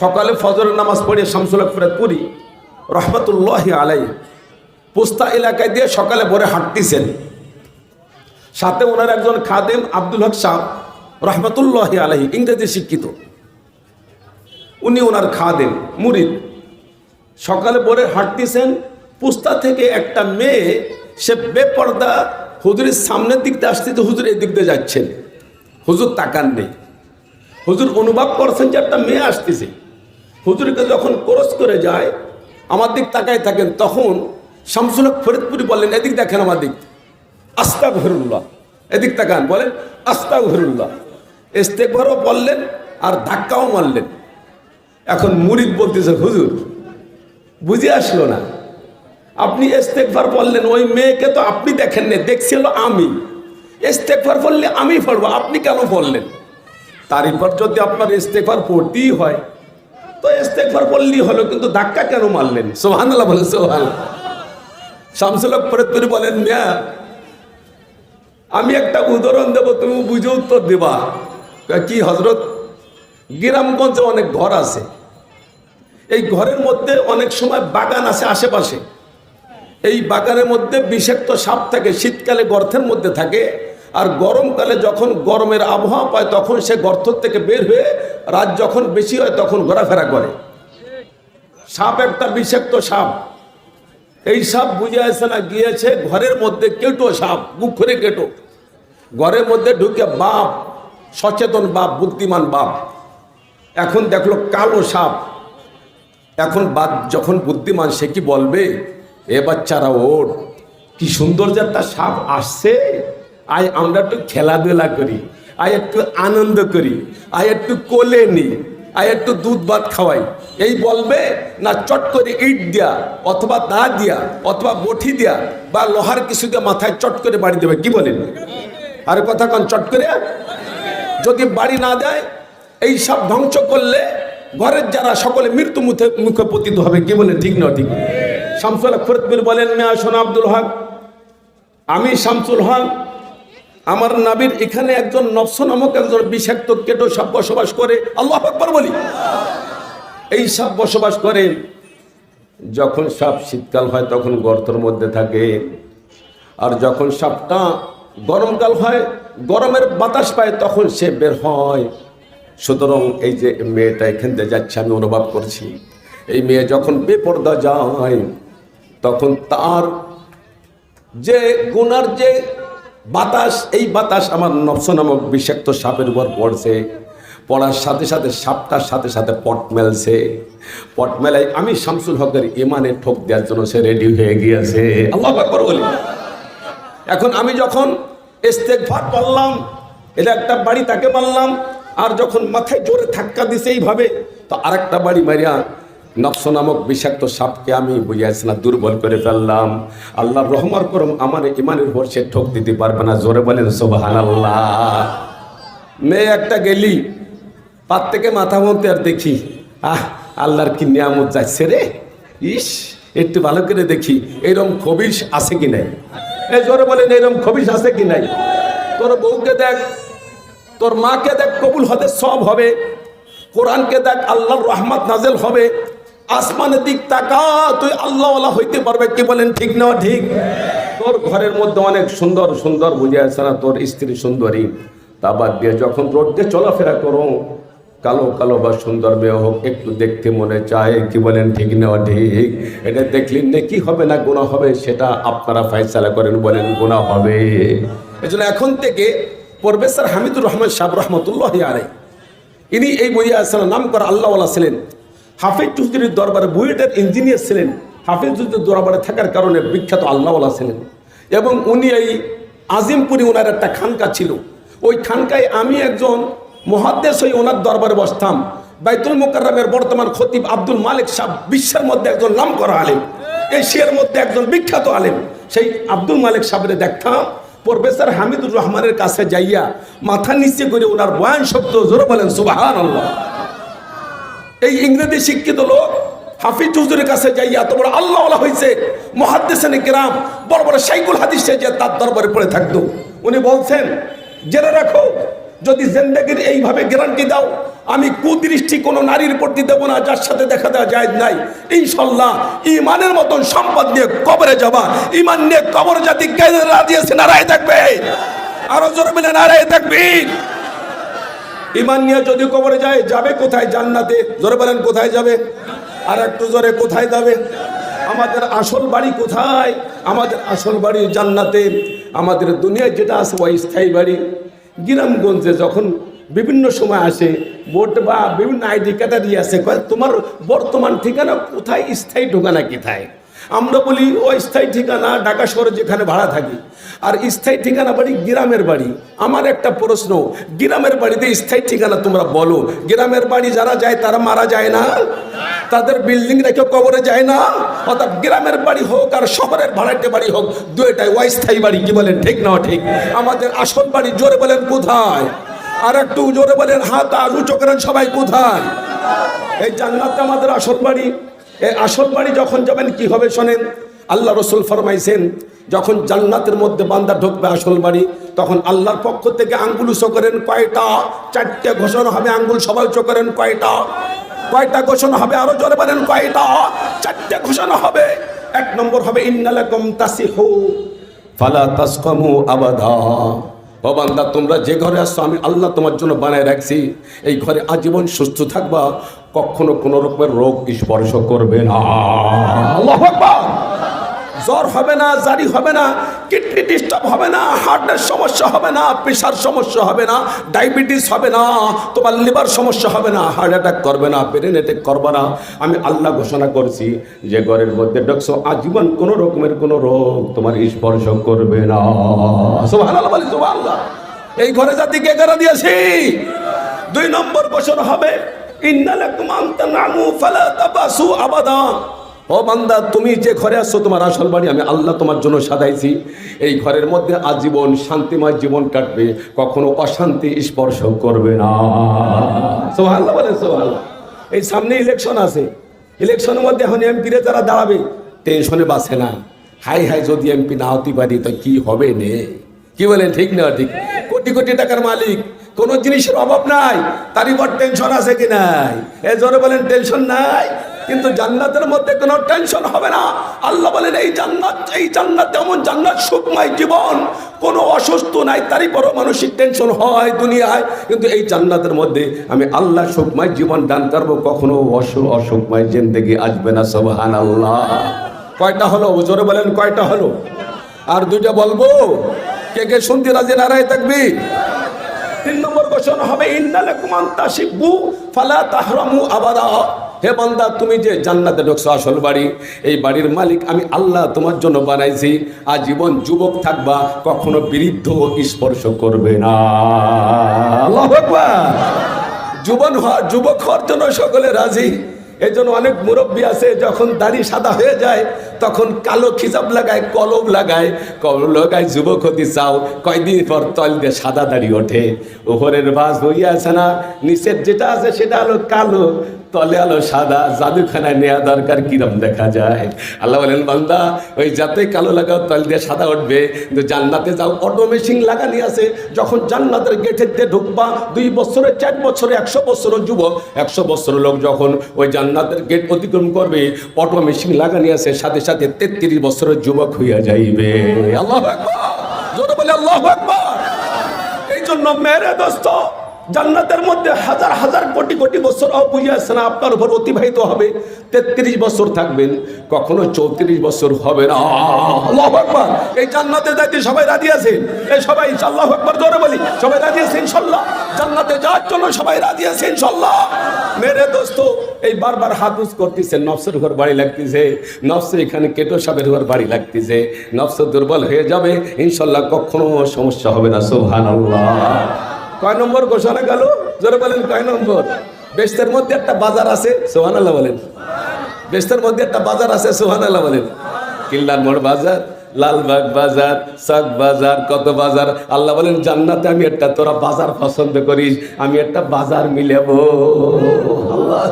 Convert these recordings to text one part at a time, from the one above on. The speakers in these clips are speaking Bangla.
সকালে ফজরের নামাজ পড়ে শামসুল হক ফরিদপুরি রহমতুল্লাহি আলাইহি পোস্তা এলাকায় দিয়ে সকালে ভোরে হাঁটতেছেন। সাথে ওনার একজন খাদেম আব্দুল হক সাহেব রহমতুল্লাহি আলাইহি, ইংরেজি শিক্ষিত, উনি ওনার খাদেম মুরিদ। সকালে ভোরে হাঁটতেছেন, পোস্তা থেকে একটা মেয়ে, সে বেপর্দা হুজুরের সামনের দিক দিয়ে আসতে, হুজুর এই দিক দিয়ে যাচ্ছেন, হুজুর তাকান নেই। হুজুর অনুভব করছেন যে একটা মেয়ে আসতেছে। হুজুরকে যখন ক্রস করে যায়, আমার দিক তাকায় থাকেন, তখন শামসুল হক ফরিদপুরি বললেন, এদিক দেখেন আমার দিক, আস্তাগফিরুল্লাহ, এদিক তাকান, বলেন আস্তাগফিরুল্লাহ। ইস্তেগফারও বললেন আর ধাক্কাও মারলেন। এখন মুরিদ বলতেছে, হুজুর বুঝে আসলো না, আপনি ইস্তেগফার বললেন, ওই মেয়েকে তো আপনি দেখেন না, দেখছিল আমি। ইস্তেগফার বললে আমি পড়বো, আপনি কেন বললেন? তারপর যদি আপনার ইস্তেগফার পড়তেই হয় তো ইস্তেগফার বললেই হলো, কিন্তু ধাক্কা কেন মারলেন? সুবহানাল্লাহ বলেন, সুবহানাল্লাহ। শামসুল হক ফরিদপুরি বলেন, মিয়া আমি একটা উদাহরণ দেব, তুমি বুঝে উত্তর দেবা। কি হযরত? গ্রামগঞ্জে অনেক ঘর আছে, এই ঘরের মধ্যে অনেক সময় বাগান আছে আশেপাশে। এই বাগানের মধ্যে বিষাক্ত সাপ থাকে, শীতকালে গর্তের মধ্যে থাকে, আর গরমকালে যখন গরমের আবহাওয়া পায় তখন সে গর্ত থেকে বের হয়ে রাত যখন বেশি হয় তখন ঘোরাফেরা করে। সাপ একটা বিষাক্ত সাপ। এই সাপ বুঝে আসে না, গিয়েছে ঘরের মধ্যে, কেটো সাপ, বুক করে কেটো, ঘরের মধ্যে ঢুকে বাপ, সচেতন বাপ, বুদ্ধিমান বাপ, এখন দেখলো কালো সাপ। এখন বাপ যখন বুদ্ধিমান, সে কি বলবে, এ বাচ্চারা ওর, কি সুন্দর যে একটা সাপ আসছে, আয় আমরা একটু খেলাধুলা করি, আয় একটু আনন্দ করি, আয় একটু কোলে নি, আয় একটু দুধ ভাত খাওয়াই, এই বলবে না চট করে ইট দিয়া অথবা দা দিয়া অথবা বঠি দিয়া বা লোহার কিছু দিয়ে মাথায় চট করে বাড়ি দেবে? কি বলেন? আর কথা কন, চট করে যদি বাড়ি না দেয়, এই সব ধ্বংস করলে ঘরের যারা সকলে মৃত্যু মুখে পতিত হবে। কি বলেন? ঠিক না ঠিক? শামসুল হক ফরিদপুরি বলেন, মিয়া শোনো আব্দুল হক, আমি শামসুল হক, আমার নাবির এখানে একজন নফস নামক একজন বিষাক্ত কেটো সাপ বসবাস করে। আল্লাহু আকবার বলি। এই সাপ বসবাস করে। যখন সাপ শীতকাল হয় তখন গর্তের মধ্যে থাকে, আর যখন সাপটা গরমকাল হয়, গরমের বাতাস পায়, তখন সে বের হয়। সুতরাং এই যে মেয়েটা এখান থেকে যাচ্ছে, আমি অনুভব করছি, এই মেয়ে যখন বেপরদা যায় তখন তার যে গুনার যে বাতাস, এই বাতাস আমার নফস নামক বিষাক্ত সাপের উপর পড়ছে। পড়ার সাথে সাথে সাপটার সাথে সাথে পট মেলছে। পট মেলায় আমি শামসুল হকের ইমানে ঠোক দেওয়ার জন্য সে রেডি হয়ে গিয়েছে। আল্লাহু আকবার বলি। এখন আমি যখন ইস্তেগফার পড়লাম, এটা একটা বাড়ি তাকে মারলাম, আর যখন মাথায় জোরে ধাক্কা দিছে এইভাবে, তো আরেকটা বাড়ি মারিয়া নফস নামক বিষাক্ত সাপকে আমি বুঝাইছি না, দুর্বল করে ফেললাম। আল্লাহর রহমত করম, আমার ইমানের উপর সে ঠোক দিতে পারবে না। জোরে বলেন সুবহানাল্লাহ। মেয়ে একটা গেলি, পাত থেকে মাথা মধ্যে আর দেখি, আল্লাহর কি নিয়ামত যাচ্ছে রে, ইস একটু ভালো করে দেখি এরকম খবিশ আছে কি নাই। এই জোরে বলেন, এরকম খবিশ আছে কি নাই? তোর বউকে দেখ, তোর মাকে দেখ, কবুল হতে সব হবে। কোরআনকে দেখ, আল্লাহর রহমত নাজেল হবে। আসমানের দিক তাকা, তুই আল্লাহওয়ালা হইতে পারবে। কি বলেন? ঠিক না ঠিক? তোর ঘরের মধ্যে অনেক সুন্দর সুন্দর বুঝে আছে না, তোর স্ত্রী সুন্দরী, তা বাদ দিয়ে যখন রোড দিয়ে চলাফেরা করো, কালো কালো বা সুন্দর মেয়ে হোক, একটু দেখতে মনে চায়। কি বলেন? ঠিক না ঠিক? এটা দেখলে নেকি হবে না গুনাহ হবে, সেটা আপনারা ফয়সালা করেন। বলেন গুনাহ হবে। এজন্য এখন থেকে প্রফেসর হামিদুর রহমান সাহেব রহমতুল্লাহি আলাইহি, ইনি এই বইয়া আসসালাম নাম করা আল্লাহওয়ালা ছিলেন। হাফিজ চৌধুরীর দরবারে বুয়েটের ইঞ্জিনিয়ার ছিলেন। হাফিজ চৌধুরীর দরবারে থাকার কারণে বিখ্যাত আল্লাহওয়ালা ছিলেন। এবং উনি এই আজিমপুরি ওনার একটা খানকা ছিল। ওই খানকায় আমি একজন মুহাদ্দিস হয়ে ওনার দরবারে বসতাম। বাইতুল মুকাররমের বর্তমান খতিব আব্দুল মালিক সাহেব বিশ্বের মধ্যে একজন নাম করা আলেম, এশিয়ার মধ্যে একজন বিখ্যাত আলেম। সেই আব্দুল মালিক সাহেবের দেখতাম প্রফেসর হামিদুর রহমানের কাছে যাইয়া মাথা নিচে করে ওনার বয়ান শব্দ, জোরে বলেন সুবহানাল্লাহ। এই ইংরেজি শিক্ষিত লোক হাফিজ চৌধুরীর কাছে যাইয়া এত বড় আল্লাহওয়ালা হয়েছে, মুহাদ্দিসিনে কিরাম বড় বড় শাইখুল হাদিস যে তার দরবারে পড়ে থাকতো। উনি বলছেন, জেনে রাখো যদি জিন্দেগির এইভাবে গ্যারান্টি দাও, আমি কুদৃষ্টি কোনো নারীর প্রতি দেবো না যার সাথে দেখা দেওয়া যায় নাই। ইনশাল্লাহ ইমানের মতন সম্পদ নিয়ে কবরে যাবা। ইমান নিয়ে কবর জাতি রাজি আছে, নারায় থাকবে। আরো জোরে বলে নারায় থাকবে। ইমান নিয়ে যদি কবরে যায়, যাবে কোথায়? জান্নাতে। জোরে বলেন কোথায় যাবে? আর একটু জোরে কোথায় যাবে? আমাদের আসল বাড়ি কোথায়? আমাদের আসল বাড়ি জান্নাতে। আমাদের দুনিয়ায় যেটা আছে ওই স্থায়ী বাড়ি। গ্রামগঞ্জে যখন বিভিন্ন সময় আসে ভোট বা বিভিন্ন আইডি ক্যাটারি আছে, তোমার বর্তমান ঠিকানা কোথায়, স্থায়ী ঠিকানা কোথায়? আমরা বলি অস্থায়ী ঠিকানা ঢাকা শহরে যেখানে ভাড়া থাকি, আর স্থায়ী ঠিকানা বাড়ি গ্রামের বাড়ি। আমার একটা প্রশ্ন, গ্রামের বাড়িতে স্থায়ী ঠিকানা তোমরা বলো। গ্রামের বাড়ি যারা যায় তারা মারা যায় না? তাদের বিল্ডিং রেখে কবরে যায় না? অর্থাৎ গ্রামের বাড়ি হোক আর শহরের ভাড়াটে বাড়ি হোক, দুইটাই অস্থায়ী বাড়ি। কি বলেন, ঠিক না ঠিক? আমাদের আসল বাড়ি জোরে বলেন কোথায়? আর একটু জোরে বলেন, হাত আর উঁচু করেন সবাই, কোথায়? এই জান্নাত আমাদের আসল বাড়ি। এই আসল বাড়ি যখন যাবেন কি হবে শোনেন। আল্লাহ রসুল ফরমাইছেন, যখন জান্নাতের মধ্যে বান্দা ঢুকবে আসল বাড়ি, তখন আল্লাহর পক্ষ থেকে আঙ্গুল উঁচু করেন কয়টা? 4টে ঘোষণা হবে। আঙ্গুল সবাই উঁচু করেন কয়টা? কয়টা ঘোষণা হবে? আরো জোরে বলেন কয়টা? 4টে ঘোষণা হবে। 1 নম্বর হবে ইন্নালাকুম তাসিহু ফালা তাসকামু আবাদা। ও বান্দা, তোমরা যে ঘরে আসছো আমি আল্লাহ তোমার জন্য বানায় রাখছি, এই ঘরে আজীবন সুস্থ থাকবা, কখনো কোনো রকমের রোগ স্পর্শ করবে না। আল্লাহু আকবার। জ্বর হবে না, জারি হবে না, কিডনি ডিস্টার্ব হবে না, হার্টের সমস্যা হবে না, প্রেশার সমস্যা হবে না, ডায়াবেটিস হবে না, তোমার লিভার সমস্যা হবে না, হার্ট অ্যাটাক করবে না, ব্রেন অ্যাটাক করবে না। আমি আল্লাহ ঘোষণা করছি যে ঘরের মধ্যে ঢুকছো আজীবন কোনো রকমের কোনো রোগ তোমার স্পর্শ করবে না। সুবহানাল্লাহ, বলি সুবহানাল্লাহ। এই ঘরে জাতিকে এগারা দিয়েছি। 2 নম্বর ঘোষণা হবে ইন্নালাকুম আনতানামু ফালা তাবাসু আবাদা। ও বান্দা, তুমি যে ঘরে আসছো তোমার আসল বাড়ি আমি আল্লাহ তোমার জন্য সাজাইছি। এই ঘরের মধ্যে আজীবন শান্তিময় জীবন কাটবে, কখনো অশান্তি স্পর্শ করবে না। সুবহানাল্লাহ বলেন সুবহানাল্লাহ। এই সামনে ইলেকশন আছে, ইলেকশনের মধ্যে এখন এমপিরে যারা দাঁড়াবে টেনশনে বাঁচে না। হাই হাই যদি এমপি না হতে পারি তো কি হবে নে? কি বলেন, ঠিক না ঠিক? কোটি কোটি টাকার মালিক, কোনো জিনিসের অভাব নাই, তারই বড় টেনশন আছে কি নাই? এ জোরে বলেন টেনশন নাই। কিন্তু জান্নাতের মধ্যে কোনো টেনশন হবে না। আল্লাহ বলেন এই জান্নাত এমন জান্নাত, সুখময় জীবন, কোনো অসুস্থ নাই, তারই বড় মানসিক টেনশন হয় দুনিয়ায়। কিন্তু এই জান্নাতের মধ্যে আমি আল্লাহ সুখময় জীবন দান করবো, কখনো অসুখময় জিন্দেগি আসবে না। সুবহানাল্লাহ। কয়টা হলো? জোরে বলেন কয়টা হলো? আর 2টা বলবো, কে কে শুনতে রাজি? নারায় তাকবীর। 3 নম্বর ঘোষণা হবে ইন্নালাকুম আনতাশিবু ফালা তাহরামু আবাদা। হে বান্দা, তুমি যে জান্নাতে ঢুকছো আসল বাড়ি, এই বাড়ির মালিক আমি আল্লাহ তোমার জন্য বানাইছি, আজীবন যুবক থাকবা, কখনো বৃদ্ধ স্পর্শ করবে না। আল্লাহু আকবার। যুবক হওয়ার জন্য সকলে রাজি। এই জন্য অনেক মুরব্বী আছে, যখন দাড়ি সাদা হয়ে যায় তখন কালো খিজাব লাগায়, কলম লাগায়, যুবক হতে চাও, কয়দিন পর তল দিয়ে সাদা দাড়ি ওঠে। উপরের ভাঁজ হইয়া আছে না, নিচের যেটা আছে সেটা হলো কালো, তলে আলো সাদা। জাদুখানায় নেওয়া দরকার, কিরম দেখা যায়। আল্লাহ বলেন বান্দা, ওই যাতে কালো লাগাও তল দিয়ে সাদা উঠবে। কিন্তু জান্নাতে যাও, অটো মেশিন লাগানি আছে। যখন জান্নাতের গেটের দিয়ে ঢুকবা, 2 বছরে, 4 বছরে, 100 বছরের যুবক, 100 বছরের লোক যখন ওই জান্নাতের গেট অতিক্রম করবে, অটো মেশিন লাগানি আছে, সাথে সাথে 33 বছরের যুবক হইয়া যাইবে। আল্লাহু আকবার। জোরে বলে আল্লাহু আকবার। এই জন্য মেরে দোস্ত, জান্নাতের মধ্যে হাজার হাজার কোটি কোটি বছর বুঝিয়েছে না আপনার উপর অতিবাহিত হবে। 33 বছর থাকবেন, কখনো 34 বছর হবে না। আল্লাহু আকবার। এই জান্নাতে যাইতে সবাই রাজি আছেন? এই সবাই আল্লাহু আকবার জোরে বলি, সবাই রাজি আছেন ইনশাআল্লাহ? জান্নাতে যাওয়ার জন্য সবাই রাজি আছেন ইনশাআল্লাহ? মেরে দোস্ত, এই বারবার হাত উঁচ করতেছে, নফসের ঘর বাড়ি লাগতেছে, নফসে এখানে কেটো সাবের ঘর বাড়ি লাগতেছে, নফস দুর্বল হয়ে যাবে, ইনশাআল্লাহ কখনো সমস্যা হবে না। সুবহানাল্লাহ। কয় নম্বর ঘোষণা গেল? জোরে বলেন কয় নম্বর? বেহেশতের মধ্যে একটা বাজার আছে। সুবহানাল্লাহ বলেন। বেহেশতের মধ্যে একটা বাজার আছে। সুবহানাল্লাহ বলেন। কিল্লার মোড় বাজার, লালবাগ বাজার, চক বাজার, কত বাজার। আল্লাহ বলেন জান্নাতে আমি একটা, তোরা বাজার পছন্দ করিস, আমি একটা বাজার মিলাবো। আল্লাহ,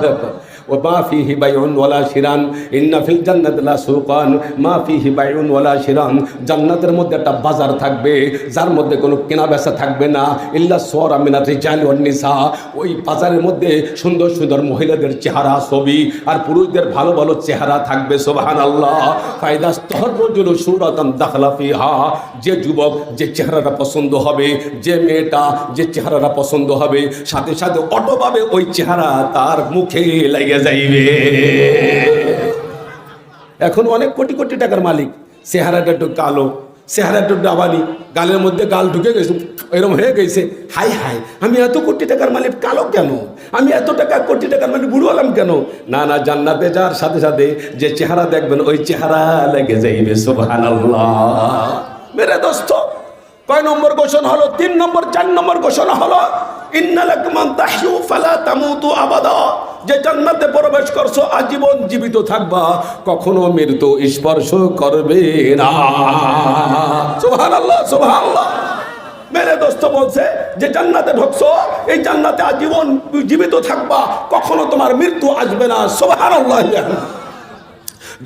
ও মা ফিহি বাইউন ওয়ালা শিরান, ইন্না ফিল জান্নাতি লা সুকান মা ফিহি বাইউন ওয়ালা শিরান। জান্নাতের মধ্যে একটা বাজার থাকবে যার মধ্যে কোনো কেনা বেচা থাকবে না, ইল্লা সুওরা মিনার রিজাল ওয়ান নিসা। ওই বাজারের মধ্যে সুন্দর সুন্দর মহিলাদের চেহারা ছবি আর পুরুষদের ভালো ভালো চেহারা থাকবে। সুবহানাল্লাহ। ফায়দাস্তহরজুলু সূরাতান দাখালা ফিহা। যে যুবক যে চেহারাটা পছন্দ হবে, যে মেয়েটা যে চেহারাটা পছন্দ হবে, সাথে সাথে অটোভাবে ওই চেহারা তার মুখে লেগে যাইবে। এখন অনেক কোটি কোটি টাকার মালিক, চেহারাটা একটু কালো, চেহারাটা একটু ডাবানি, গালের মধ্যে গাল ঢুকে গেছে, এরকম হয়ে গেছে। হাই হাই, আমি এত কোটি টাকার মালিক কালো কেন, আমি এত টাকা কোটি টাকার মালিক বুড়ো হলাম কেন? না না, জান্নাতে যাওয়ার সাথে সাথে যে চেহারা দেখবেন ওই চেহারা লেগে যাইবে। সুবহানাল্লাহ। মেরে দোস্ত, কয় নম্বর ঘোষণা হলো? 3 নম্বর 4 নম্বর ঘোষণা হলো ইন্নালাকুম মান তাহইউ ফালা তামুতু আবাদা। যে জান্নাতে প্রবেশ করছো আজীবন জীবিত থাকবা, কখনো মৃত্যু স্পর্শ করবে না। সুবহানাল্লাহ সুবহানাল্লাহ। মেরে দোস্ত বলছে যে জান্নাতে ঢুকছো, এই জান্নাতে আজীবন জীবিত থাকবা, কখনো তোমার মৃত্যু আসবে না। সুবহানাল্লাহ।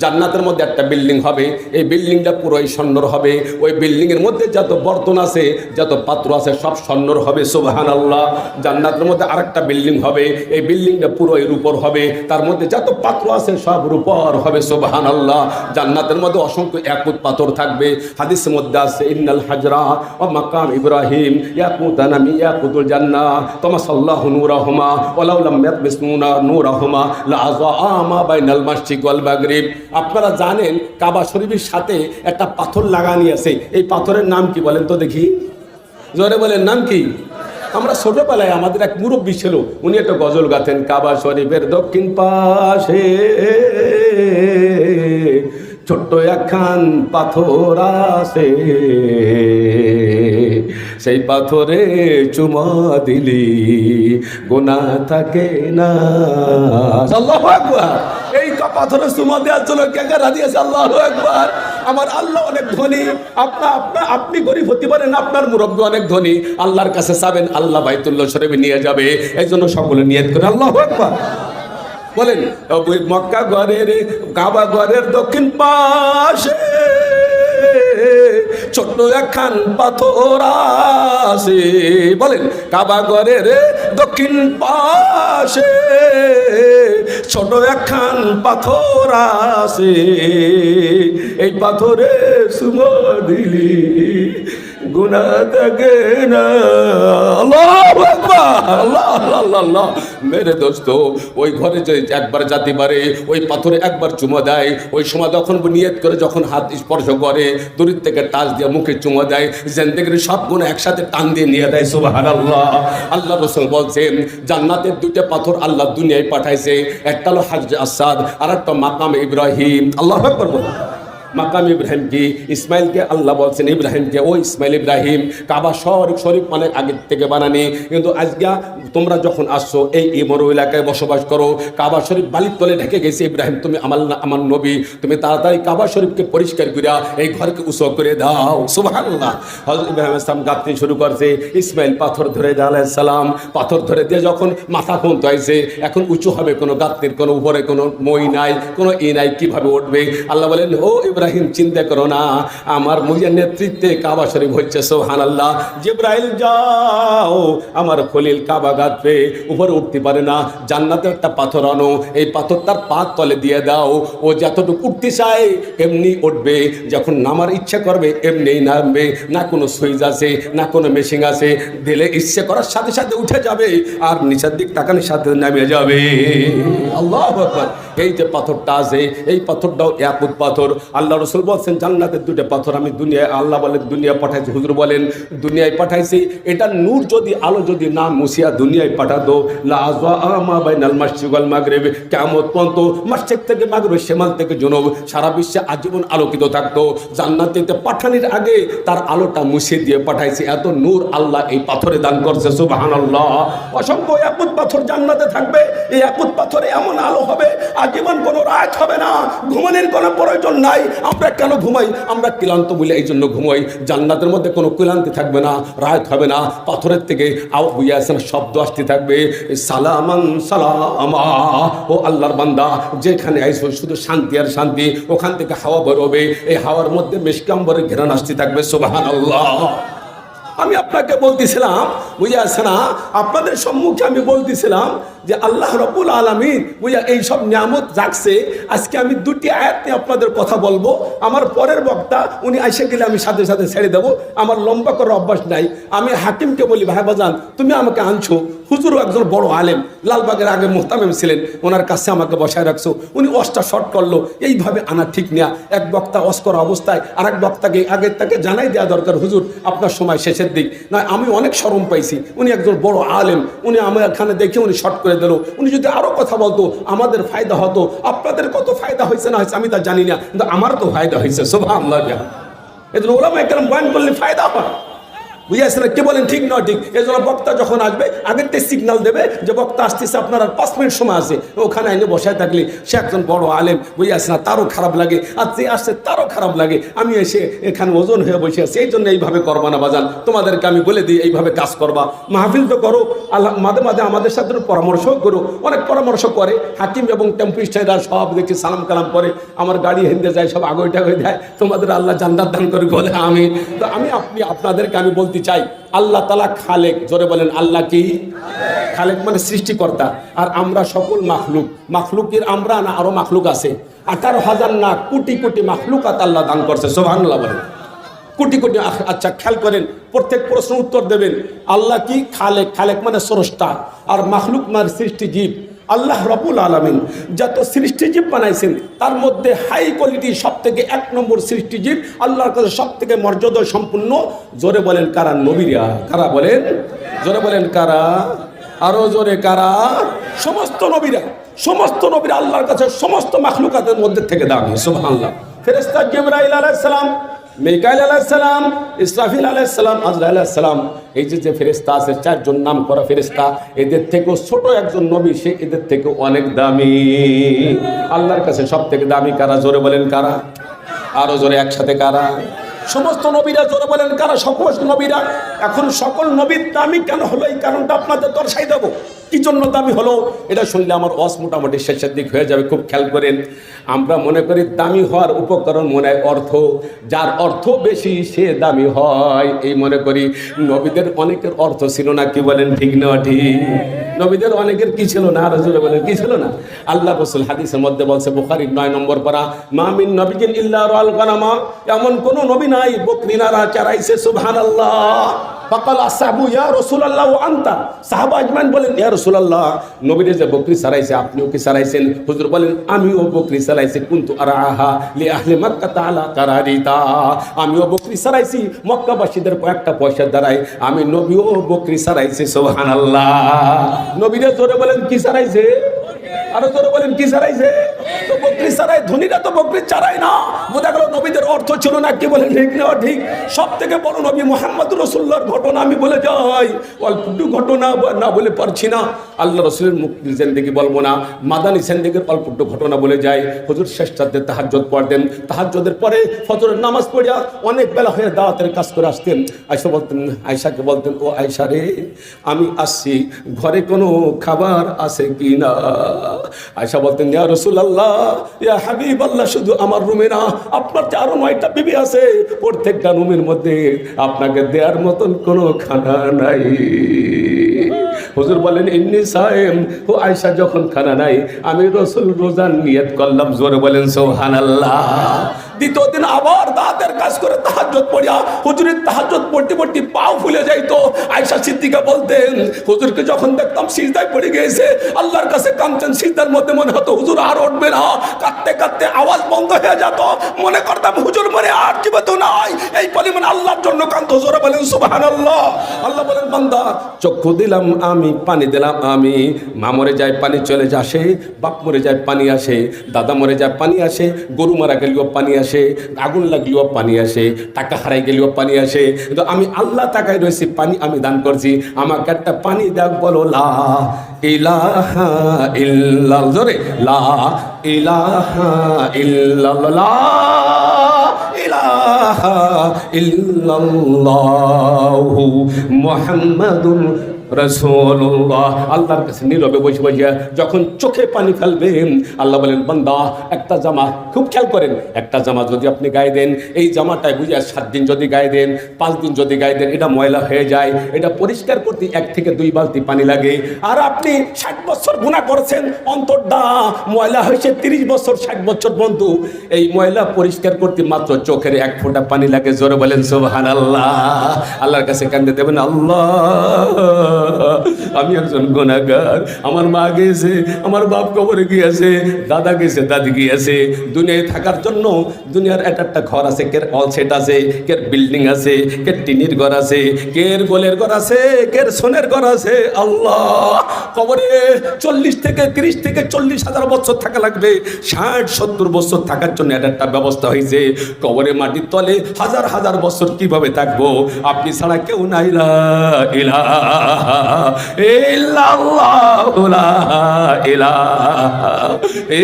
জান্নাতের মধ্যে একটা বিল্ডিং হবে, এই বিল্ডিংটা পুরোই স্বর্ণর হবে। ওই বিল্ডিংয়ের মধ্যে যত বর্তন আছে, যত পাত্র আছে, সব স্বর্ণর হবে। সুবহানাল্লাহ। জান্নাতের মধ্যে আরেকটা বিল্ডিং হবে, এই বিল্ডিংটা পুরোই রূপর হবে, তার মধ্যে যত পাত্র আছে সব রূপর হবে। সুবহানাল্লাহ। জান্নাতের মধ্যে অসংখ্য ইয়াকুত পাথর থাকবে। হাদিসের মধ্যে আছে ইন্নাল হাজরা ওয়া মাকাম ইব্রাহিম ইয়াকুতানা মিন ইয়াকুতুল জান্নাহ তামাসাল্লাহু নূরাহুমা ওয়ালাউ লাম ইয়াতমিসুনা নূরাহুমা লা আযআ মা বাইনাল মাশরিক ওয়াল মাগরিব। আপনারা জানেন কাবা শরীফের সাথে একটা পাথর লাগানি আছে, এই পাথরের নাম কি বলেন তো দেখি? জোরে বলেন, নাম কি? আমরা ছোটবেলায় আমাদের এক মুরব্বী ছিল, উনি একটা গজল গাতেন, কাবা শরীফের দক্ষিণ পাশে ছোট্ট একখান পাথর আছে, সেই পাথরে চুমা দিলি গুনাহ থাকে না। আল্লাহু আকবার। এই পাথরে চুমা দেওয়ার জন্য কে কে রাজি আছে? আল্লাহু আকবার। আমার আল্লাহ অনেক ধনী, আপনি গরিব হতে পারেন, আপনার মুরব্বী অনেক ধনী, আল্লাহর কাছে চাবেন, আল্লাহ বাইতুল্লাহ শরীফে নিয়ে যাবে। এই জন্য সকলে নিয়ত করে আল্লাহু আকবার বলেন। মক্কা ঘরের কাবা ঘরের দক্ষিণ পাশে ছোট্ট একখান পাথর আছে। বলেন, কাবা ঘরের দক্ষিণ পাশে ছোট একখান পাথর আছে, এই পাথরে চুমা দিলি গুনাহ থাকে না। আল্লাহু আকবার। আল্লাহ আল্লাহ আল্লাহ। মেরে দোস্ত, ওই ঘরে যে একবার যেতে পারে, ওই পাথরে একবার চুমা দেয়, ওই সময় যখন নিয়ত করে যখন হাত স্পর্শ করে, দূরের থেকে টাচ দিয়ে মুখে চুমা দেয়, জিন্দেগির সব গুনাহ একসাথে টান দিয়ে নিয়ে দেয়। সুবহানাল্লাহ। আল্লাহ রাসূল বলছেন জান্নাতের 2টা পাথর আল্লাহ দুনিয়ায় পাঠাইছে, একটা হলো হাজরে আসাদ আর একটা মাকাম ইব্রাহিম। আল্লাহু আকবার বলুন। মাকাম ইব্রাহিম কি? ইসমাইলকে আল্লাহ বলছেন ইব্রাহিমকে, ও ইসমাইল ইব্রাহিম কাবা শরীফ অনেক আগের থেকে বানানি, কিন্তু আজকে তোমরা যখন আসছো এই ইমরু এলাকায় বসবাস করো, কাবা শরীফ বালির তলে ঢেকে গেছে। ইব্রাহিম তুমি আমার নবী, তুমি তাড়াতাড়ি কাবা শরীফকে পরিষ্কার করিয়া এই ঘরকে উঁচু করে দাও। সুবহানাল্লাহ। হযরত ইব্রাহিম আলাইহিস সালাম গাঁথতে শুরু করছে, ইসমাইল পাথর ধরে দেয় আলাইহিস সালাম, পাথর ধরে দিয়ে যখন মাথা পর্যন্ত হয়েছে, এখন উঁচু হবে, কোনো গাঁথনির কোনো উপরে কোনো মই নাই, কোনো নাই, কিভাবে উঠবে? আল্লাহ বলেন, ও ইব্রাহিম চিন্তা করো না, আমার মুজির নেতৃত্বে কাবা শরীফ হচ্ছে। সুবহানাল্লাহ। জিবরাইল যাও, আমার খলিল কাবা গাঁথবে, উপরে উঠতে পারে না, জান্নাতে একটা পাথর আনো, এই পাথর তার পা তলে দিয়ে দাও, ও যতটুকু উঠতে চায় এমনি উঠবে, যখন নামার ইচ্ছা করবে এমনিই নামবে, না কোনো সুইচ আছে না কোনো মেশিন আছে, দিলে ইচ্ছে করার সাথে সাথে উঠে যাবে আর নিচের দিক তাকানোর সাথে নামে যাবে। আল্লাহু আকবার। এই যে পাথরটা আছে, এই পাথরটাও ইয়াকুত পাথর। আল্লাহ রাসূল বলছেন জান্নাতের 2টা পাথর আমি দুনিয়ায়, আল্লাহ বলেন দুনিয়ায় পাঠাইছি, হুজুর বলেন দুনিয়ায় পাঠাইছি, এটা নূর যদি আলো যদি না মুছিয়া দুনিয়ায় পাঠাতো, লা আযআ মা বাইনাল মাশরিক ওয়াল মাগরিব, কিয়ামত পর্যন্ত মাশরিক থেকে মাগরিব, শিমাল থেকে জুনুব, সারা বিশ্বে আজীবন আলোকিত থাকতো। জান্নাতে পাঠানোর আগে তার আলোটা মুছে দিয়ে পাঠাইছি, এত নূর আল্লাহ এই পাথরে দান করছে। সুবহানাল্লাহ। অসংখ্য ইয়াকুত পাথর জান্নাতে থাকবে, এই ইয়াকুত পাথরে এমন আলো হবে আজীবন কোনো রাত হবে না, ঘুমানোর কোনো প্রয়োজন নাই, আমরা কেন ঘুমাই? আমরা ক্লান্ত বলে এই জন্য ঘুমাই। জান্নাতের মধ্যে কোনো ক্লান্তি থাকবে না, রাত হবে না, পাথরের থেকে শব্দ আসতে থাকবে, সালামান সালামা, ও আল্লাহর বান্দা যেখানে আইসো শুধু শান্তি আর শান্তি। ওখান থেকে হাওয়া বেরোবে, এই হাওয়ার মধ্যে মিশকাম্বরের ঘেরান আসতে থাকবে। সুবহানাল্লাহ। আমি আপনাকে বলতেছিলাম, বুঝে আসে না, আপনাদের সম্মুখে আমি বলতেছিলাম যে আল্লাহ রাব্বুল আলামিন বুঝা এইসব নিয়ামত রাখছে। আজকে আমি দুটি আয়াত নিয়ে আপনাদের কথা বলবো। আমার পরের বক্তা উনি এসে গেলে আমি সাথে সাথে ছেড়ে দেবো, আমার লম্বা করার অভ্যাস নাই। আমি হাকিমকে বলি, ভাই বাজান তুমি আমাকে আনছো, হুজুরও একজন বড় আলেম, লালবাগের আগে মুহতামিম ছিলেন, ওনার কাছে আমাকে বসায় রাখছো, উনি অসটা শর্ট করলো, এইভাবে আনা ঠিক না। এক বক্তা অস করা অবস্থায় আর এক বক্তাকে আগের তাকে জানাই দেওয়া দরকার, হুজুর আপনার সময় শেষের দিক। না, আমি অনেক শরম পাইছি, উনি একজন বড় আলেম, উনি আমার এখানে দেখে উনি শর্ট করে দিল। উনি যদি আরো কথা বলতো আমাদের ফায়দা হতো। আপনাদের কত ফায়দা হয়েছে না হয়েছে আমি তা জানি না, কিন্তু আমার তো ফায়দা হয়েছে। সুবহানাল্লাহ। এজন্য ওলামায়ে কেরাম বয়ান করলে ফায়দা হয়, বুঝে আসছে না? কে বলেন ঠিক নয় ঠিক? এই জন্য বক্তা যখন আসবে আগের থেকে সিগন্যাল দেবে যে বক্তা আসতেছে, আপনার আর 5 মিনিট সময় আছে। ওখানে আইনে বসায় থাকলে সে একজন বড় আলেম, বুঝে আসছে না, তারও খারাপ লাগে, আর যে আসছে তারও খারাপ লাগে। আমি এসে এখানে ওজন হয়ে বসে আছি, এই জন্য এইভাবে করবা না বাজান, তোমাদেরকে আমি বলে দিই এইভাবে কাজ করবা। মাহফিল তো করো, আল্লাহ মাঝে মাঝে আমাদের সাথে পরামর্শও করো, অনেক পরামর্শ করে হাকিম এবং টেম্পিস্টাররা সব দেখি সালাম কালাম করে, আমার গাড়ি হিন্দে যায়, সব আগইটা হয়ে দেয়। তোমাদের আল্লাহ জান্নাত দান করে বলে আমি। তো আমি আপনাদেরকে আমি বলতে চাই, আল্লাহ তাআলা খালেক, জোরে বলেন আল্লাহ কি খালেক? মানে সৃষ্টিকর্তা। আর আমরা সকল মাখলুক। মাখলুকের আমরা না আরো মাখলুক আছে, 18,000 না কোটি কোটি মাখলুকাত আল্লাহ দান করছে। সুবহানাল্লাহ বলেন, কোটি কোটি। আচ্ছা খেয়াল করেন, প্রত্যেক প্রশ্ন উত্তর দেবেন। আল্লাহ কি খালেক? খালেক মানে স্রষ্টা, আর মাখলুক মানে সৃষ্টিজীব। আল্লাহ রাব্বুল আলামিন যত সৃষ্টিজীব বানাইছেন তার মধ্যে হাই কোয়ালিটি সব থেকে 1 নম্বর সৃষ্টিজীব আল্লাহর কাছে সব থেকে মর্যাদা সম্পূর্ণ। জোরে বলেন কারা? নবীরা। কারা বলেন? জোরে বলেন কারা? আরো জোরে কারা? সমস্ত নবীরা। সমস্ত নবীরা আল্লাহর কাছে সমস্ত মাখলুকাতের মধ্যে থেকে দামি। সুবহানাল্লাহ। ফেরেশতা জিবরাইল আলাইহিস সালাম, মিকাইল আলাইহিস সালাম, ইসরাফিল আলাইহিস সালাম, আজরাইল আলাইহিস সালাম, এই যে ফেরেশতা আছে 4 জন নাম করা ফেরেশতা, এদের থেকেও ছোট একজন নবী, সে এদের থেকে অনেক দামি। আল্লাহর কাছে সব থেকে দামি কারা? জোরে বলেন কারা? আরো জোরে একসাথে কারা? সমস্ত নবীরা। জোরে বলেন কারা? সকল নবীরা। এখন সকল নবীর দামি কেন হলো এই কারণটা আপনাদের দর্শাই দেবো। কি জন্য দামি হলো এটা শুনলে আমার মোটামুটি শেষের দিক হয়ে যাবে। খুব খেয়াল করেন, আমরা মনে করি দামি হওয়ার উপকরণ মনে হয় অর্থ, যার অর্থ বেশি সে দামি হয়, এই মনে করি। নবীদের অনেকের অর্থ ছিল না, কি বলেন ঠিক না ঠিক? নবীদের অনেকের কি ছিল না? আরো জোরে বলেন কি ছিল না? আল্লাহ রাসূল হাদিসের মধ্যে বলছে, বুখারীর 9 নম্বর পারা, মা মিন নবিয়্যিন ইল্লা রাআল গানামা, এমন কোন নবী নাই বকরি নারা চরাইছে। সুবহানাল্লাহ। ফাকাল আসহাবু ইয়া রাসূলুল্লাহ ওয়া আনতা, সাহাবা আজমান বলেন ইয়া রাসূলুল্লাহ, নবীরে যে বকরি চরাইছে আপনিও কি চরাইছেন? হুজুর বলেন আমিও বকরি চরাইছি, কুনতু আরাহা লি আহলি মক্কা তাআলা কারারিতা, আমিও বকরি চরাইছি মক্কাবাসীদের কয়েকটা পয়সা দ্বারাই, আমি নবীও বকরি চরাইছি। সুবহানাল্লাহ। নবীরে জোরে বলেন কি চরাইছে? আরো জোরে বলেন কি চরাইছে? তো বকরি চরাই, ধনীরা তো বকরি চরাই না। বোঝা গেল নবীদের অর্থ ছিল না, কি বলেন ঠিক না ঠিক? সব থেকে বড় নবী মুহাম্মদুর রাসূলুল্লাহর ঘটনা আমি বলে যাই, অল্পটু ঘটনা না বলে পারছি না। আল্লাহ রাসূলের মুক্তির জিন্দেগি বলবো না, মাদানী জিন্দেগির অল্পটু ঘটনা বলে যাই। হুজুর শেষ রাতে তাহাজ্জুদ পড়তেন, তাহাজ্জুদের পরে ফজরের নামাজ পড়িয়া অনেক বেলা হয়ে দাওয়াতের কাজ করে আসতেন। আয়েশা বলতেন, আয়েশাকে বলতেন, ও আয়েশা রে, আমি আসছি, ঘরে কোনো খাবার আছে কি না? আয়েশা বলতেন, ইয়া রাসূলুল্লাহ, ইয়া হাবিবাল্লাহ, শুধু আমার রুমে না, আপনার 4-9টা বিবি আছে, প্রত্যেকটা রুমের মধ্যে আপনাকে দেওয়ার মতন কোনো খানা নাই। হুজুর বলেন ইন্নী সায়েম। ও আয়েশা, যখন খানা নাই আমি রাসূল রোজার নিয়ত করলাম। জোরে বলেন সুবহানাল্লাহ। দ্বিতীয় দিন আবার দাঁতের কাজ করে তাহাজ্জুদ পড়িয়া, হুজুরের তাহাজ্জুদ পড়তে পড়তে পাও ফুলে যাইতো। আয়েশা সিদ্দিকা বলতেন, হুজুরকে যখন দেখতাম সিজদায় পড়ে গিয়েছে, আল্লাহর কাছে কাঁদতেন, সিজদার মধ্যে মনে হতো হুজুর আর উঠবে না, কাঁদতে কাঁদতে আওয়াজ বন্ধ হয়ে যেত, মনে করতাম হুজুর মনে আর জীবিত নাই, এই পরিমাণ আল্লাহর জন্য কাঁদতো। জোরে বলেন সুবহানাল্লাহ। আল্লাহ বলেন, বান্দা চক্ষু দিলাম আমি, পানি দিলাম আমি, মা মরে যায় পানি চলে আসে, বাপ মরে যায় পানি আসে, দাদা মরে যায় পানি আসে, গরু মারা গেলেও পানি আসে, আসে, আগুন লাগলেও পানি আসে, টাকা হারাই গেলেও পানি আসে। কিন্তু আমি আল্লাহ তাকায় রয়েছি, পানি আমি দান করছি, আমাকে একটা পানি দেখ, বলো লা ইলাহা ইল্লাল্লাহ, জোরে লা ইলাহা ইল্লাল্লাহ, ইলাহা ইল্লাল্লাহু মুহাম্মাদুর রাসূলুল্লাহ। আল্লাহর কাছে নীরবে বসে বসে যখন চোখে পানি ফেলবে, আল্লাহ বলেন, বান্দা একটা জামা, খুব খেয়াল করেন, একটা জামা যদি আপনি গায়ে দেন, এই জামাটায় বুঝে 7 দিন যদি গায়ে দেন, 5 দিন যদি গায়ে দেন, এটা ময়লা হয়ে যায়। এটা পরিষ্কার করতে 1 থেকে 2 বালতি পানি লাগে। আর আপনি 60 বছর গুনাহ করেছেন, অন্তরটা ময়লা হয়েছে 30 বছর 60 বছর বন্ধু, এই ময়লা পরিষ্কার করতে মাত্র চোখের 1 ফোঁটা পানি লাগে। জোরে বলেন সুবহানাল্লাহ। আল্লাহর কাছে কান্দে দেবেন, আল্লাহ আমি একজন গুনাহগার, আমার মা গেছে, আমার বাপ কবরে গিয়েছে, দাদা গেছে, দাদি গিয়েছে। দুনিয়ায় থাকার জন্য দুনিয়ার একটা ঘর আছে, কের অল সেট আছে, কের বিল্ডিং আছে, কের টিনের ঘর আছে, কের গোলের ঘর আছে, কের সোনের ঘর আছে। আল্লাহ, কবরে 40 থেকে 30 থেকে 40 হাজার বছর থাকা লাগবে। 60-70 বছর থাকার জন্য একটা ব্যবস্থা হয়েছে। কবরে মাটির তলে হাজার হাজার বছর কিভাবে থাকবো? আপনি ছাড়া কেউ নাই, লা ইলাহা ইল্লাল্লাহু লা ইলাহা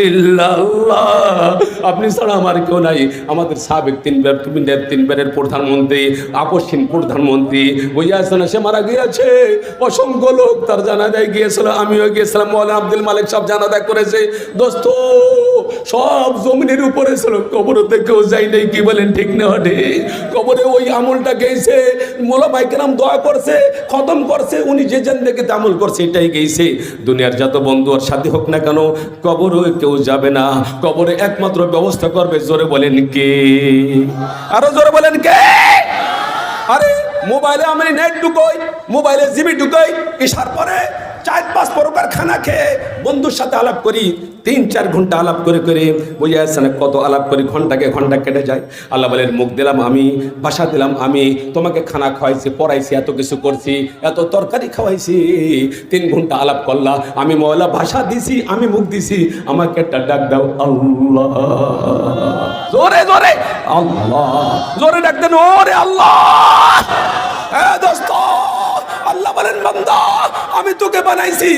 ইল্লাল্লাহ, আপনি ছাড়া আমার কেউ নাই। আমাদের সাবেক 3বারের প্রধানমন্ত্রী, আপসহীন প্রধানমন্ত্রী বুঝিয়াছেন, সে মারা গিয়েছে। অসংখ্য লোক তার জানাজায় গিয়েছিল, আমিও গিয়েছিলাম, মৌলানা আব্দুল মালিক সব জানাজা করেছে। দোস্ত, সব জমিনের উপরে ছিল, কবরতে কেউ যাই নাই। কি বলেন, ঠিক না? কবরে ওই আমলটা গেছে, মোলামায়ে কেরাম দোয়া করছে, খতম করছে, উনি যে জিন্দেগি আমল করছে এটাই গেছে। দুনিয়ার যত বন্ধু ওর সাথে হোক না কেন, কবরে কেউ যাবে না। কবরে একমাত্র ব্যবস্থা করবে, জোরে বলেন কে? আরো জোরে বলেন কে? আরে মোবাইলে আমি নেট ঢুকোই, মোবাইলে জিবি ঢুকোই, ইশার পরে 4-5 প্রকার খানা খেয়ে বন্ধুর সাথে আলাপ করি, 3-4 ঘন্টা আলাপ করে করে বুঝে আসছে না কত আলাপ করি, ঘন্টাকে ঘন্টা কেটে যায়। আল্লাহ বলেন, মুখ দিলাম আমি, ভাষা দিলাম আমি, তোমাকে খানা খাওয়াইছি, পড়াইছি, এত কিছু করছি, এত তরকারি খাওয়াইছি, 3 ঘন্টা আলাপ করলা, আমি মওলা ভাষা দিছি, আমি মুখ দিছি, আমাকে একটা ডাক দাও। আল্লাহ, জোরে জোরে আল্লাহ, জোরে ডাক দেন, ওরে আল্লাহ। হ্যাঁ দোস্ত, আল্লাহ বলেন, বান্দা আমি তোকে বানাইছি,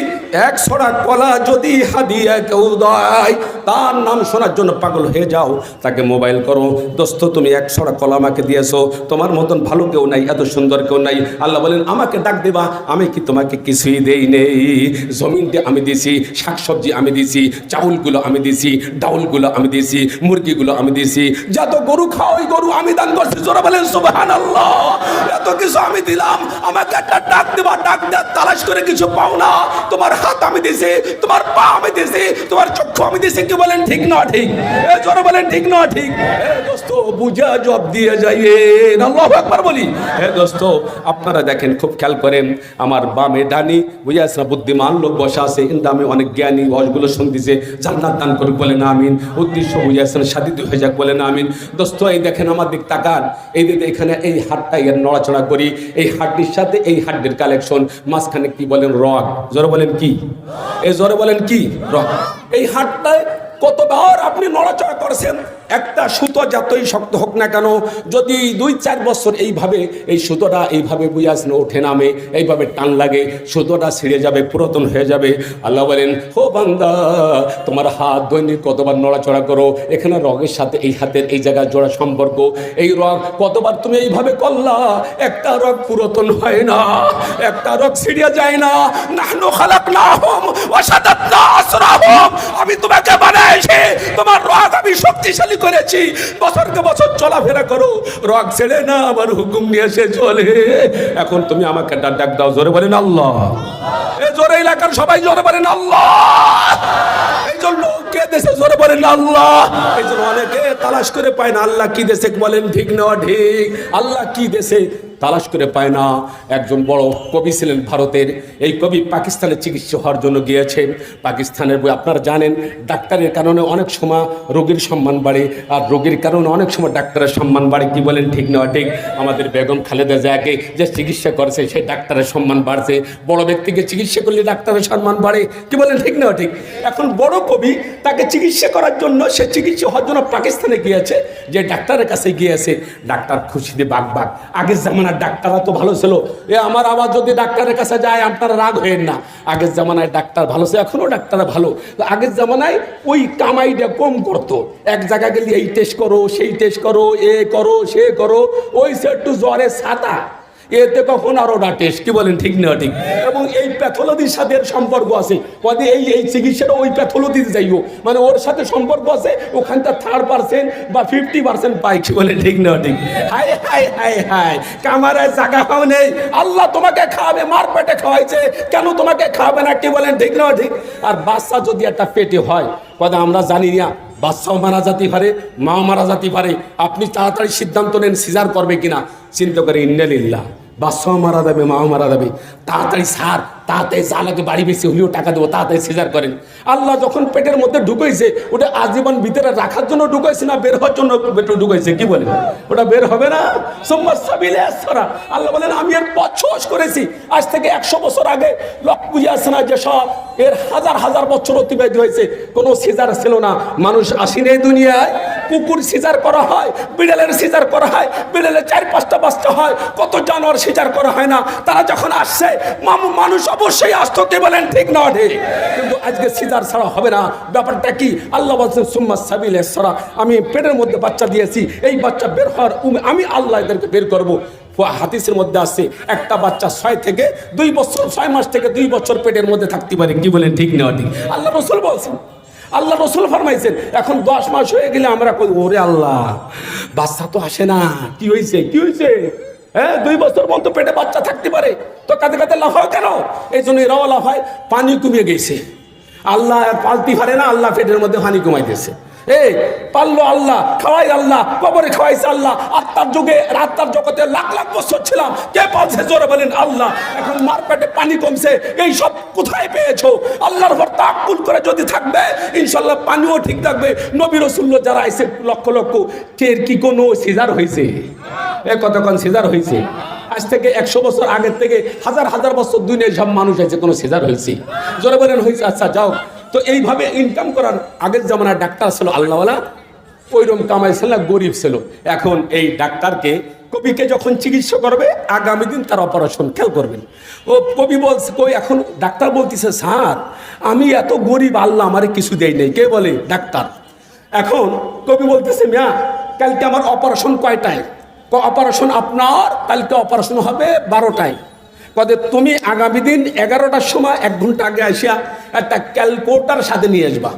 1 ছড়া কলা যদি হাদিয়া কেউ দেয়, তার নাম শোনার জন্য পাগল হয়ে যাও, তাকে মোবাইল করো। দোস্ত, তুমি 1 ছড়া কলা আমাকে দিয়েছো, তোমার মতন ভালো কেউ নাই, এত সুন্দর কেউ নাই। আল্লাহ বলেন, আমাকে ডাক দেবা, আমি কি তোমাকে কিছুই দেই নেই? জমিনটা আমি দিছি, শাকসবজি আমি দিছি, চাউলগুলো আমি দিছি, ডাউলগুলো আমি দিছি, মুরগিগুলো আমি দিছি, যত গরু খাও ওই গরু আমি দান করছি। জোরে বলেন সুবহানাল্লাহ। এত কিছু আমি দিলাম, আমাকে একটা ডাক দেবা, ডাক দেওয়ার তালাশ করে কিছু পাও না। তোমার হাত আমি দিছি, তোমার পা আমি দিছি, তোমার চক্ষু আমি দিছি। কি বলেন, ঠিক না ঠিক? জোরে বলেন, ঠিক না ঠিক? দোস্ত, বুঝা জব দিয়ে যাইয়ে আল্লাহু আকবার বলি। দোস্ত, আপনারা দেখেন, খুব খেয়াল করেন, আমার বামে ডানি বুঝে আসে না, বুদ্ধিমান লোক বসা আছে, কিন্তু আমি অনেক জ্ঞানী, ওয়াজগুলো শুনতেছে, জান্নাত দান করুক বলেন আমিন, উদ্দেশ্য বুঝে আসে না, শাদী হয়ে যাক বলেন আমিন। দোস্ত, এই দেখেন আমার দিক তাকান, এই দিকে এখানে এই হাতটা এর নড়াচড়া করি, এই হাড্ডির সাথে এই হাড্ডির কালেকশন, মাঝখানে কি বলেন, রগ। জোরে বলেন কি? এই জোরে বলেন কি? রগ। এই হাতটায় কতবার আপনি নড়াচড়া করেছেন? একটা সুতো যতই শক্ত হোক না কেন, যদি 2-4 বছর এইভাবে এই সুতোটা এইভাবে বুঝে আসেন, ওঠে নামে, এইভাবে টান লাগে, সুতোটা ছিঁড়ে যাবে, পুরাতন হয়ে যাবে। আল্লাহ বলেন, ও বান্দা, তোমার হাত দৈনিক কতবার নড়াচড়া করো, এখানে রগের সাথে এই হাতের এই জায়গায় জোড়া সম্পর্ক, এই রগ কতবার তুমি এইভাবে করলা, একটা রগ পুরাতন হয় না, একটা রগ ছিঁড়ে যায় না। নাহনু খালাকনাহুম ওয়া শাদাদনা আসরাহুম, আমি তোমাকে বানাইছি, তোমার রগ আমি শক্তিশালী করেছি, বছরকে বছর চলাফেরা করো, রগ ছেড়ে না, আমার হুকুম নিয়ে সে চলে। এখন তুমি আমাকে ডাক দাও, জোরে বলেন আল্লাহ। এই জোরে এলাকার সবাই জোরে বলেন আল্লাহ। এই জন্য কে দেশে জোরে বলেন আল্লাহ। এই জন্য অনেকে তালাশ করে পায় না, আল্লাহ কি দেশে বলেন, ঠিক না ঠিক? আল্লাহ কি দেশে তালাশ করে পায় না। একজন বড় কবি ছিলেন ভারতের, এই কবি পাকিস্তানে চিকিৎসা হওয়ার জন্য গিয়েছেন। পাকিস্তানের বই আপনারা জানেন, ডাক্তারের কারণে অনেক সময় রোগীর সম্মান বাড়ে, আর রোগীর কারণে অনেক সময় ডাক্তারের সম্মান বাড়ে। কি বলেন, ঠিক না ঠিক? আমাদের বেগম খালেদা জিয়াকে যে চিকিৎসা করেছে সেই ডাক্তারের সম্মান বাড়ছে, বড় ব্যক্তিকে চিকিৎসা করলে ডাক্তারের সম্মান বাড়ে। কি বলেন, ঠিক না ঠিক? এখন বড় কবি তাকে চিকিৎসা করার জন্য, সে চিকিৎসা হওয়ার জন্য পাকিস্তানে গিয়েছে, যে ডাক্তারের কাছে গিয়েছে, ডাক্তার খুশিতে বাগ বাগ। আগের জামানার ডাক্তাররা তো ভালো ছিল, আমার আবার যদি ডাক্তারের কাছে যায় আপনারা রাগ হয়েন না। আগের জামানায় ডাক্তার ভালো ছিল, এখনও ডাক্তাররা ভালো। আগের জামানায় ওই কামাইটা কম করতো, এক জায়গায় গেলে এই টেস্ট করো, সেই টেস্ট করো, এ করো, সে করো, ওই সে একটু জ্বরে ছাতা, এতে কখন আরো না টেস্ট। কি বলেন, ঠিক না ঠিক? এবং এই প্যাথোলজির সাথে সম্পর্ক আছে, কদে এই চিকিৎসাটা ওই প্যাথোলজিতে যাইও, মানে ওর সাথে সম্পর্ক আছে, ওখানটা 3% বা 50% পাই। কি বলেন, ঠিক না ঠিক? হাই হাই হাই হাই, কামারে জায়গা পাও নেই, আল্লাহ তোমাকে খাওয়াবে, মার পেটে খাওয়াইছে, কেন তোমাকে খাওয়াবে না? কি বলেন, ঠিক না ঠিক? আর বাচ্চা যদি একটা পেটে হয়, কদে আমরা জানি না, বাচ্চাও মারা যেতে পারে, মা মারা যেতে পারে। আপনি তাড়াতাড়ি সিদ্ধান্ত নেন সিজার করবে কিনা। চিন্তা করে ইন্নালিল্লাহ, বাচ্চাও মারা যাবে, মাও মারা যাবে, তাড়াতাড়ি সার, তাড়াতাড়ি চালাকে বাড়ি বেশি হলেও টাকা দেবো, তাড়াতাড়ি সিজার করেন। আল্লাহ যখন পেটের মধ্যে ঢুকাইছে, ওটা আজীবন ভিতরে রাখার জন্য ঢুকাইছে না বের হওয়ার জন্য পেটে ঢুকাইছে? কি বলেন, ওটা বের হবে না? আল্লাহ বলেন, আমি এর পছস করেছি। আজ থেকে 100 বছর আগে লক্ষ বুঝে আসছে না যে সব এর হাজার হাজার বছর অতিবাহিত হয়েছে, কোনো সিজার ছিল না, মানুষ আসেনি এই দুনিয়ায়। কুকুর সিজার করা হয়, বিড়ালের সিজার করা হয়, বিড়ালের 4-5টা বাচ্চা হয়, কত জানোয়ার সিজার করা হয় না? তারা যখন আসছে মানুষ অবশ্যই আসতো। কে বলেন, ঠিক না ঠিক? কিন্তু আজকে সিজার ছাড়া হবে না। ব্যাপারটা কি? আল্লাহ বলছেন, সুম্মা সাবিল ইসরা, আমি পেটের মধ্যে বাচ্চা দিয়েছি, এই বাচ্চা বের হওয়ার আমি আল্লাহ এদেরকে বের করবো। হাদিসের মধ্যে আছে, একটা বাচ্চা 6 থেকে 2 বছর, 6 মাস থেকে 2 বছর পেটের মধ্যে থাকতে পারে। কি বলেন, ঠিক না ঠিক? আল্লাহ রাসূল বলছেন, আল্লাহ রাসূল ফরমাইছেন। এখন 10 মাস হয়ে গেলে আমরা কই, ওরে আল্লাহ, বাচ্চা তো আসে না, কি হয়েছে, কি হয়েছে? হ্যাঁ, 2 বছর পর্যন্ত পেটে বাচ্চা থাকতে পারে, তো কাঁদে কাঁদে লাফাও কেন? এই জন্য এরাও লাফায়, পানি কমে গেছে। আল্লাহ পালতে পারে না, আল্লাহ পেটের মধ্যে পানি কমাইতেছে। এই পারলো আল্লাহ, খাওয়াই আল্লাহ, কবরে খাওয়াইছে আল্লাহ। আত্মার যুগে, আত্মার জগতে লাখ লাখ বছর ছিলাম, কে পালছে? জোরে বলেন আল্লাহ। এখন মার পেটে পানি কমছে, এই সব কোথায় পেয়েছো? আল্লাহর উপর তাওয়াক্কুল করে যদি থাকবে, ইনশাআল্লাহ পানিও ঠিক থাকবে। নবী রাসূলুল্লাহ যারা আইছে লক্ষ লক্ষ, কে কি কোনো সিজার হয়েছে? এ কতক্ষণ সিজার হয়েছে? আজ থেকে 100 বছর আগের থেকে হাজার হাজার বছর দুনিয়ায় সব মানুষ আছে, কোনো সিজার হয়েছে? জোরে বলেন হয়েছে। আচ্ছা যাও তো, এইভাবে ইনকাম করার আগের জামানার ডাক্তার ছিল আল্লাহওয়ালা, ওইরকম কামাই ছিল না, গরিব ছিল। এখন এই ডাক্তারকে, কবিকে যখন চিকিৎসা করবে, আগামী দিন তার অপারেশন খেয়াল করবেন। ও কবি বলছে, কই এখন ডাক্তার বলতেছে, স্যার আমি এত গরিব, আল্লাহ আমারে কিছু দেয় নেই। কে বলে? ডাক্তার। এখন কবি বলতেছে, মিয়া কালকে আমার অপারেশন কয়টায়? অপারেশন আপনার কালকে অপারেশন হবে 12টায়। কদে তুমি আগামী দিন 11টার সময় 1 ঘন্টা আগে আসিয়া একটা ক্যালকুলেটর সাথে নিয়ে আসবা।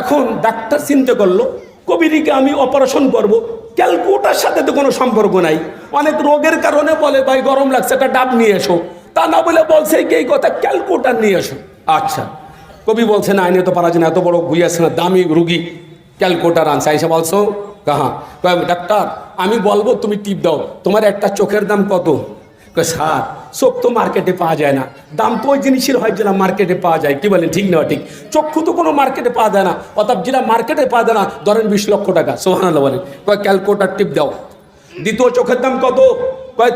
এখন ডাক্তার চিন্তা করলো, কবিরিকে আমি অপারেশন করব, ক্যালকুলেটর সাথে তো কোনো সম্পর্ক নাই। অনেক রোগের কারণে বলে, ভাই গরম লাগছে, একটা ডাব নিয়ে এসো, তা না বলে বলছে কি এই কথা, ক্যালকুলেটর নিয়ে এসো। আচ্ছা, কবি বলছে না, আইনে তো পারা যায় না, এত বড় বুঝে আসছে না, দামি রুগী, ক্যালকুলেটর আনছে। আইসা বলছো কাহা? ডাক্তার আমি বলবো, তুমি টিপ দাও, তোমার একটা চোখের দাম কত? স্যার চোখ তো মার্কেটে পাওয়া যায় না, দাম তো ওই জিনিসের হয় যেটা মার্কেটে পাওয়া যায়। কি বলেন, ঠিক না ঠিক? চক্ষু তো কোনো মার্কেটে পাওয়া যায় না, অর্থাৎ যেটা মার্কেটে পাওয়া যায় না, ধরেন 20 লক্ষ টাকা। সুবহানাল্লাহ বলেন। কয় ক্যালকুলেটর টিপ দাও। দ্বিতীয় চোখের দাম কত? কয়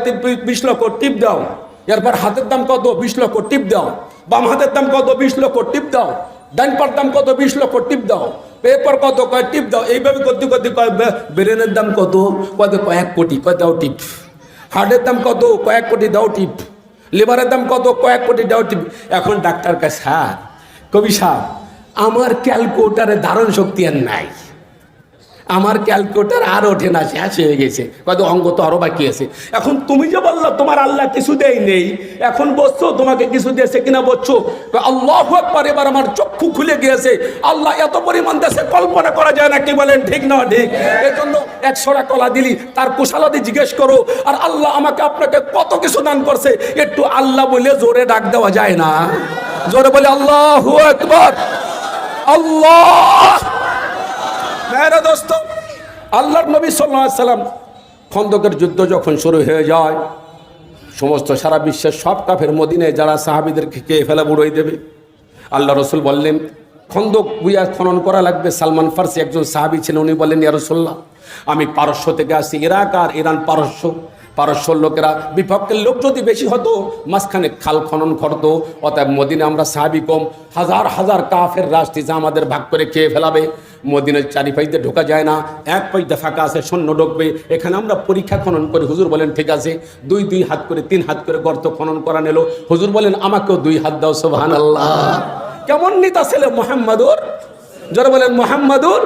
20 লক্ষ, টিপ দাও। এরপর হাতের দাম কত? 20 লক্ষ, টিপ দাও। বাম হাতের দাম কত? 20 লক্ষ, টিপ দাও। ডান পার দাম কত? 20 লক্ষ, টিপ দাও। পেপার কত? কয় টিপ দাও। এইভাবে করতে করতে কয় ব্রেনের দাম কত? কয়েক কোটি, কয় দাও টিপ। হার্টের দাম কত? কয়েক কোটি, দাও টিপ। লিভারের দাম কত? কয়েক কোটি, দাও টিপ। এখন ডাক্তার কাছে, স্যার কবি সাহেব আমার ক্যালকুলেটারে ধারণ শক্তি আর নাই, আমার ক্যালকুলেটার আর ওঠে না, শেষ হয়ে গেছে, কত অঙ্গ তো আরো বাকি আছে। এখন তুমি যে বললো তোমার আল্লাহ কিছু দেয় নেই, এখন বলছো তোমাকে কিছু দিয়েছে কিনা বলছো? আল্লাহু আকবার, এবার আমার চক্ষু খুলে গিয়েছে, আল্লাহ এত পরিমাণ দেশে কল্পনা করা যায় না। কি বলেন, ঠিক না ঠিক? এই জন্য 100টা কলা দিলি, তার কুশলাদি জিজ্ঞেস করো। আর আল্লাহ আমাকে আপনাকে কত কিছু দান করছে, একটু আল্লাহ বলে জোরে ডাক দেওয়া যায় না? জোরে বলে আল্লাহু আকবার, আল্লাহ। মেরা দোস্ত, আল্লাহর নবী সাল্লাল্লাহু আলাইহি সাল্লাম খন্দকের যুদ্ধ যখন শুরু হয়ে যায়, সমস্ত সারা বিশ্বের সব কাফের মদিনায় যারা সাহাবীদেরকে খেয়ে ফেলা বুড়োই দেবে। আল্লাহ রসুল বললেন খন্দক বুয়া খনন করা লাগবে। সালমান ফার্সি একজন সাহাবী ছিলেন, উনি বললেন ইয়া রাসূলুল্লাহ, আমি পারস্য থেকে আসি, ইরাক আর ইরান পারস্যর লোকেরা, বিপক্ষের লোক যদি বেশি হতো মাঝখানে খাল খনন করতো, অতএব মদিনা আমরা সাহাবী কম, হাজার হাজার কাফের রাষ্ট্রীয় আমাদের ভাগ করে খেয়ে ফেলাবে। মদিনার চারিপাইতে ঢোকা যায় না, এক পাইতে ফাঁকা আছে, সৈন্য ঢুকবে, এখানে আমরা পরীক্ষা খনন করি। হুজুর বলেন ঠিক আছে, দুই হাত করে 3 হাত করে গর্ত খনন করা নিল। হুজুর বলেন আমাকেও 2 হাত দাও। সুবহানাল্লাহ। কেমন নেতা ছেলে মুহাম্মাদুর, যারা বলেন মুহাম্মাদুর।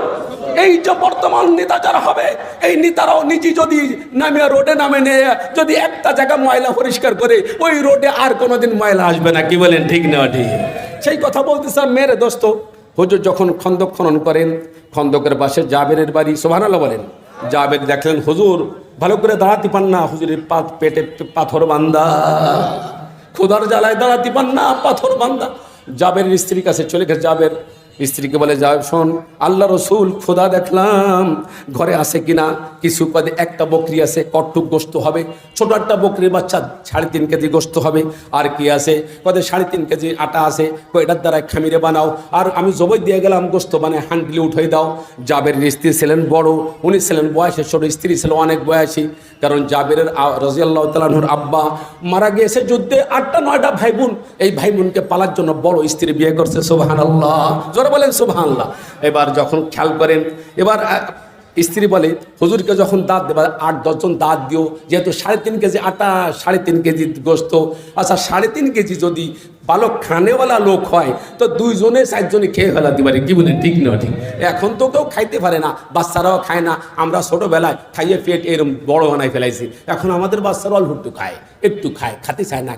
এই যে বর্তমান নেতা যারা হবে, এই নেতারাও নিজে যদি নামে রোডে নামে নিয়ে যদি একটা জায়গা ময়লা পরিষ্কার করে, ওই রোডে আর কোনোদিন ময়লা আসবে না। কি বলেন ঠিক না ঠিক? সেই কথা বলতেছিলাম মেরে দোস্ত। হুজুর যখন খন্দক খনন করেন, খন্দকের পাশে জাবেরের বাড়ি। সুবহানাল্লাহ বলেন। জাবের দেখলেন হুজুর ভালো করে দাঁড়াতে পান না, হুজুরের পেটে পাথর বান্ধা, ক্ষুধার জ্বালায় দাঁড়াতে পান না, পাথর বান্ধা। জাবেরের স্ত্রীর কাছে চলে গেছে। জাবের স্ত্রীকে বলে, যা শোন, আল্লাহ রসুল খোদা দেখলাম ঘরে আছে কিনা। কিছু পদে একটা বকরি আছে, কটটুক গোস্ত হবে, ছোট একটা বকরির বাচ্চা 3.5 কেজি গোস্ত হবে। আর কি আছে পদে 3.5 কেজি আটা আছে, এটার দ্বারা খামিরে বানাও। আর আমি জবই দিয়ে গেলাম, গোস্ত বানায় হান্ডিলে উঠাই দাও। জাবের স্ত্রী ছিলেন বড়, উনি ছিলেন বয়সে ছোট, স্ত্রী ছিল অনেক বয়সী। কারণ জাবেরের রাদিয়াল্লাহু তাআলা আনহুর আব্বা মারা গিয়েছে যুদ্ধে, 8টা-9টা ভাই বোন। এই ভাই বোনকে পালার জন্য বড় স্ত্রী বিয়ে করছে। সুবহানাল্লাহ, জোরে বলেন সুবহানাল্লাহ। এবার যখন খেয়াল করেন, এবার স্ত্রী বলে হুজুরকে যখন দাঁত দেবে 8-10 জন দাঁত দিও, যেহেতু 3.5 কেজি আটা, 3.5 কেজি গোস্ত। আচ্ছা 3.5 কেজি যদি ভালো খানেওয়ালা লোক হয় তো 2 জনে 4 জনে খেয়ে ফেলাতে পারে। কি বলেন ঠিক না ঠিক? এখন তো কেউ খাইতে পারে না, বাচ্চারাও খায় না। আমরা ছোটোবেলায় খাইয়ে পেট এরম বড় বানাই ফেলাইছি। এখন আমাদের বাচ্চারা অল্প একটু খায়, খাতে চায় না,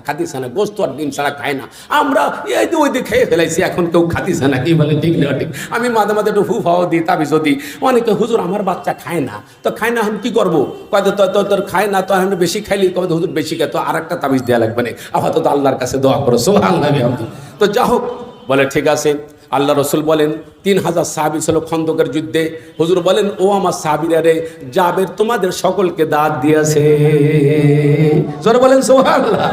গোস্ত আর ডিম ছাড়া খায় না। আমরা এই দিয়ে ওই দিয়ে খেয়ে ফেলাইছি, এখন কেউ খাতে চায় না। কি বলে ঠিক না ঠিক? আমি মাঝে মাঝে একটু হুফাও দিই, তাবি যদি অনেকে হুজুর আমার বাচ্চা খায় না, তো খায় না, আমি কী করবো? কয়তো তোর খায় না, তো আমি বেশি খাইলি, কবে হুজুর বেশি খায়, তো আর একটা তাবিজ দেওয়া লাগবে না, আপাতত আল্লাহর কাছে দোয়া করো। সুবহানাল্লাহ। তো যা হোক, বলে ঠিক আছে। আল্লাহ রসুল বলেন 3000 সাহাবী ছিল খন্দকের যুদ্ধে। হুজুর বলেন, ও আমার সাহাবীরা রে, জাবের তোমাদের সকলকে দাঁত দিয়েছে। জোরে বলেন সুবহানাল্লাহ।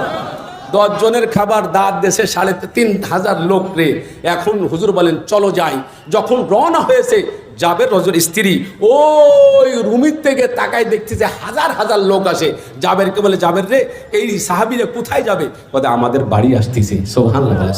10 জনের খাবার দাঁত দেশে 3500 লোক রে। এখন হুজুর বলেন চলো যাই। যখন রওনা হয়েছে, জাবের রজুর স্ত্রী ওই রুমির থেকে তাকায় দেখছে যে হাজার হাজার লোক আসে। জাবেরকে বলে, জাবের রে, এই সাহাবীরা কোথায় যাবে? বলে আমাদের বাড়ি আসতেছে। সুবহানাল্লাহ।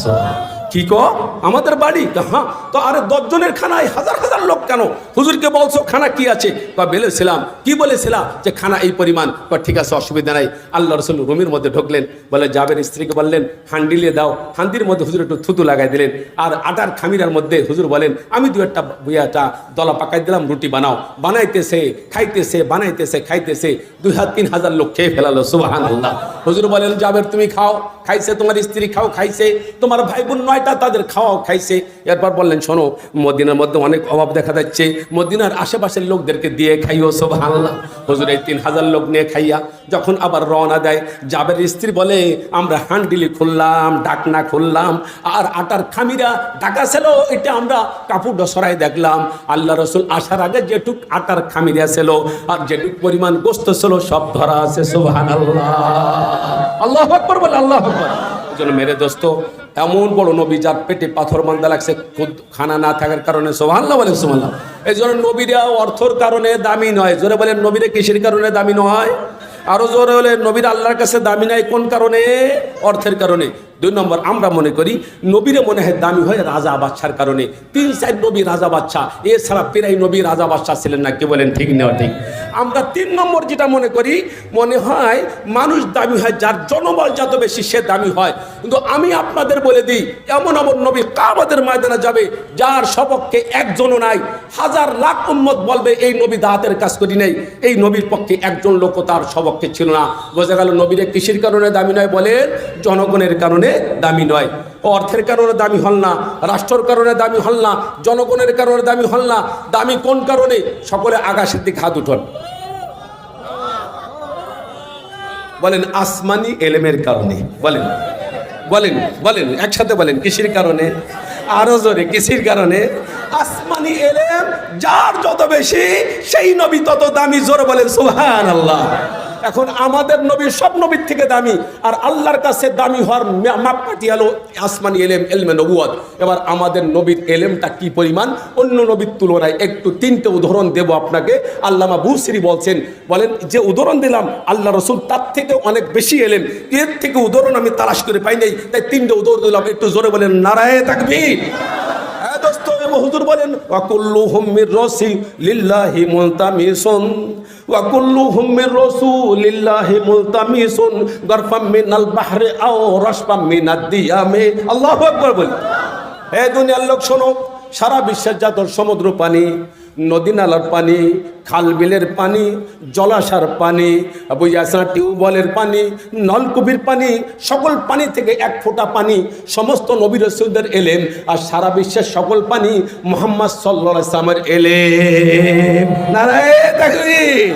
কি কো আমাদের বাড়ি? হ্যাঁ। তো আরে 10 জনের খানায় হাজার হাজার লোক কেন? হুজুরকে বলছো খানা কি আছে? বলেছিলাম। কি বলেছিলাম? যে খানা এই পরিমাণ। ঠিক আছে, অসুবিধা নাই। আল্লাহ রসুল রুমের মধ্যে ঢুকলেন, বলে জাবের স্ত্রীকে বললেন হান্ডিলে দাও। হান্ডির মধ্যে হুজুর একটু থুতু লাগাই দিলেন। আর আটার খামিরার মধ্যে হুজুর বলেন, আমি 2-1টা বুয়াটা দলা পাকাই দিলাম, রুটি বানাও। বানাইতেছে, খাইতেছে, বানাইতেছে, খাইতেছে। 2000-3000 লোক খেয়ে ফেলালো। সুবহানাল্লাহ। হুজুর বলেন, জাবের তুমি খাও। খাইছে, তোমার স্ত্রী খাও, খাইছে, তোমার ভাই বোন 9টা তাদের খাওয়াও খাইছে। এরপর বললেন, শোনো, মদিনার মধ্যে অনেক অভাব দেখা যাচ্ছে, মদিনার আশেপাশের লোকদেরকে দিয়ে খাইও। সুবহানাল্লাহ। হুজুর এই 3000 লোক নিয়ে খাইয়া যখন আবার রওনা দেয়, জাবের স্ত্রী বলে, আমরা হান্ডিলি খুললাম, ডাকনা খুললাম, আর আটার খামিরা ঢাকা ছিল, এটা আমরা কাপড় সরাই দেখলাম। আল্লাহ রসুল আসার আগে যেটুক আটার খামিরা ছিল আর যেটুক পরিমাণ গোস্ত ছিল সব ধরা আছে। সুবহানাল্লাহ। আল্লাহু আকবার বলে, আল্লাহু আকবার। জন্য মেরে দোস্ত, এমন বড় নবী যার পেটে পাথর বান্ধা লাগছে খানা না থাকার কারণে। সুবহানাল্লাহ বলে, সুবহানাল্লাহ। এই জন্য নবীরা অর্থর কারণে দামি নয়। জোরে বলেন, নবীরা কিসের কারণে দামি নয়? আরো জোরে হলে, নবীরা আল্লাহর কাছে দামি নয় কোন কারণে? অর্থের কারণে। 2 নম্বর, আমরা মনে করি নবীরে মনে হয় দামি হয় রাজা বাদশার কারণে। 3-4 নবী রাজা বাদশা, এছাড়া প্রায় নবী রাজা বাদশা ছিলেন না। কি বলেন ঠিক না ঠিক? আমরা 3 নম্বর যেটা মনে করি, মনে হয় মানুষ দামি হয় যার জনবল যত বেশি সে দামি হয়। কিন্তু আমি আপনাদের বলে দিই, এমন নবী কিয়ামতের ময়দানে যাবে যার সপক্ষে একজনও নাই। হাজার লাখ উম্মত বলবে এই নবী দাঁতের কাজ করি নাই, এই নবীর পক্ষে একজন লোকও তার সপক্ষে ছিল না। বোঝা গেল নবীরে কিসের কারণে দামি নয় বলেন? জনগণের কারণে দামি নয়। অর্থের কারণে দামি হল না, রাষ্ট্রের কারণে দামি হল না, জনগণের কারণে দামি হল না। দামি কোন কারণে? সকলে আকাশের দিকে হাত উঠান, বলেন আসমানি এলেমের কারণে। বলেন বলেন বলেন, একসাথে বলেন, কিসের কারণে? আরো জোরে, কিসির কারণে? আসমানি এলেম যার যত বেশি সেই নবী তত দামি। জোরে বলেন সুবহানাল্লাহ। এখন আমাদের নবী সব নবীর থেকে দামি, আর আল্লাহর কাছে দামি হওয়ার মাপকাঠি হলো আসমানি এলেম, এলমে নবুয়ত। এবার আমাদের নবীর এলেমটা কি পরিমাণ অন্য নবীর তুলনায়, একটু তিনটে উদাহরণ দেব আপনাকে। আল্লামা বুসরি বলেন যে উদাহরণ দিলাম আল্লাহ রসুল তার থেকে অনেক বেশি এলেম, এর থেকে উদাহরণ আমি তালাশ করে পাই নাই, তাই তিনটে উদাহরণ দিলাম। একটু জোরে বলেন নারায়ে তাকবীর। হ্যাঁ দোস্ত, হুজুর বলেন ওয়াকুল্লুহুম মির রাসূলিল্লাহি মুলতামিসুন, ওয়াকুল্লুহুম মির রাসূলিল্লাহি মুলতামিসুন গরফাম মিনাল বাহরি আও রাশফাম মিনাদ দিয়ামে। আল্লাহু আকবার বল। হে দুনিয়ার লোক শোনো, সারা বিশ্বের যত সমুদ্র পানি, নদী নালার পানি, খাল বিলের পানি, জলাশয়ের পানি, বুঝাসা টিউবওয়েলের পানি, নলকূপের পানি, সকল পানি থেকে এক ফোঁটা পানি সমস্ত নবী রাসূলদের এলেম, আর সারা বিশ্বের সকল পানি মুহাম্মদ সাল্লাল্লাহু আলাইহি ওয়াসাল্লামের এলেম। নারায়ে তাকবীর।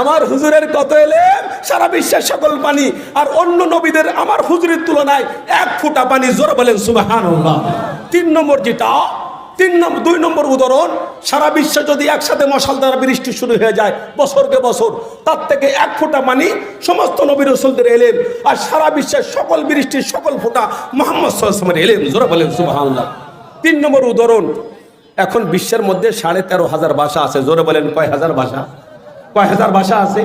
আমার হুজুরের কত এলেম, সারা বিশ্বের সকল পানি, আর অন্য নবীদের আমার হুজুরের তুলনায় এক ফোঁটা পানি। জোরে বলেন সুবহানাল্লাহ। তিন নম্বর যেটা, দুই নম্বর উদাহরণ, সারা বিশ্বে যদি একসাথে মশাল দ্বারা বৃষ্টি শুরু হয়ে যায় বছরকে বছর, তার থেকে এক ফোঁটা পানি সমস্ত নবী রাসূলদের এলেম, আর সারা বিশ্বের সকল বৃষ্টির সকল ফোঁটা মুহাম্মদ সাল্লাল্লাহু আলাইহি ওয়াসাল্লামের এলেম। জোরে বলেন সুবহানাল্লাহ। তিন নম্বর উদাহরণ, এখন বিশ্বের মধ্যে 13,500 ভাষা আছে। জোরে বলেন কয় হাজার ভাষা? কয় হাজার ভাষা আছে?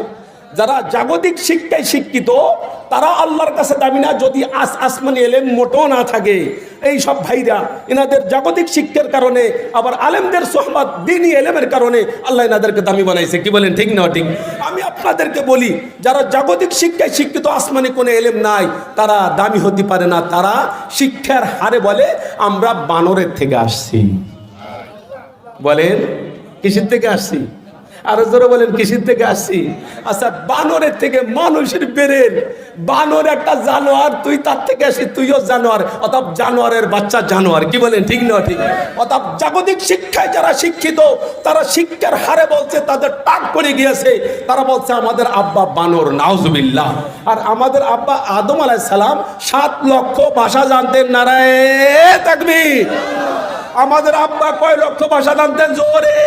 যারা জাগতিক শিক্ষায় শিক্ষিত তারা আল্লাহর কাছে দামি না, যদি আসমানি এলেম মোটেও না থাকে। এই সব ভাইরা এনাদের জাগতিক শিক্ষার কারণে, আবার আলেমদের সোহবত দ্বীনি এলেমের কারণে আল্লাহ এনাদেরকে দামি বানাইছে। কি বলেন, ঠিক না ঠিক? আমি আপনাদেরকে বলি, যারা জাগতিক শিক্ষায় শিক্ষিত আসমানি কোনো এলেম নাই, তারা দামি হতে পারে না। তারা শিক্ষার হারে বলে আমরা বানরের থেকে আসছি। বলেন কিসের থেকে আসছি? আরো জোরে বলেন কিসের থেকে আসছি? আচ্ছা, বানরের থেকে মানুষের বেরেন। বানর একটা জানোয়ার, তুই তার থেকে আসি, তুইও জানোয়ার, অর্থাৎ জানোয়ারের বাচ্চা জানোয়ার। কি বলেন, ঠিক না ঠিক? অর্থাৎ জাগতিক শিক্ষায় যারা শিক্ষিত তারা শিক্ষার হারে বলছে তাদের টাক পড়ে গিয়েছে, তারা বলছে আমাদের আব্বা বানর, নাউজুবিল্লাহ। আর আমাদের আব্বা আদম আলাইহিস সালাম 7 লক্ষ ভাষা জানতেন। নারায়ে তাকবীর। আমাদের আব্বা কয় লক্ষ ভাষা জানতেন? জোরে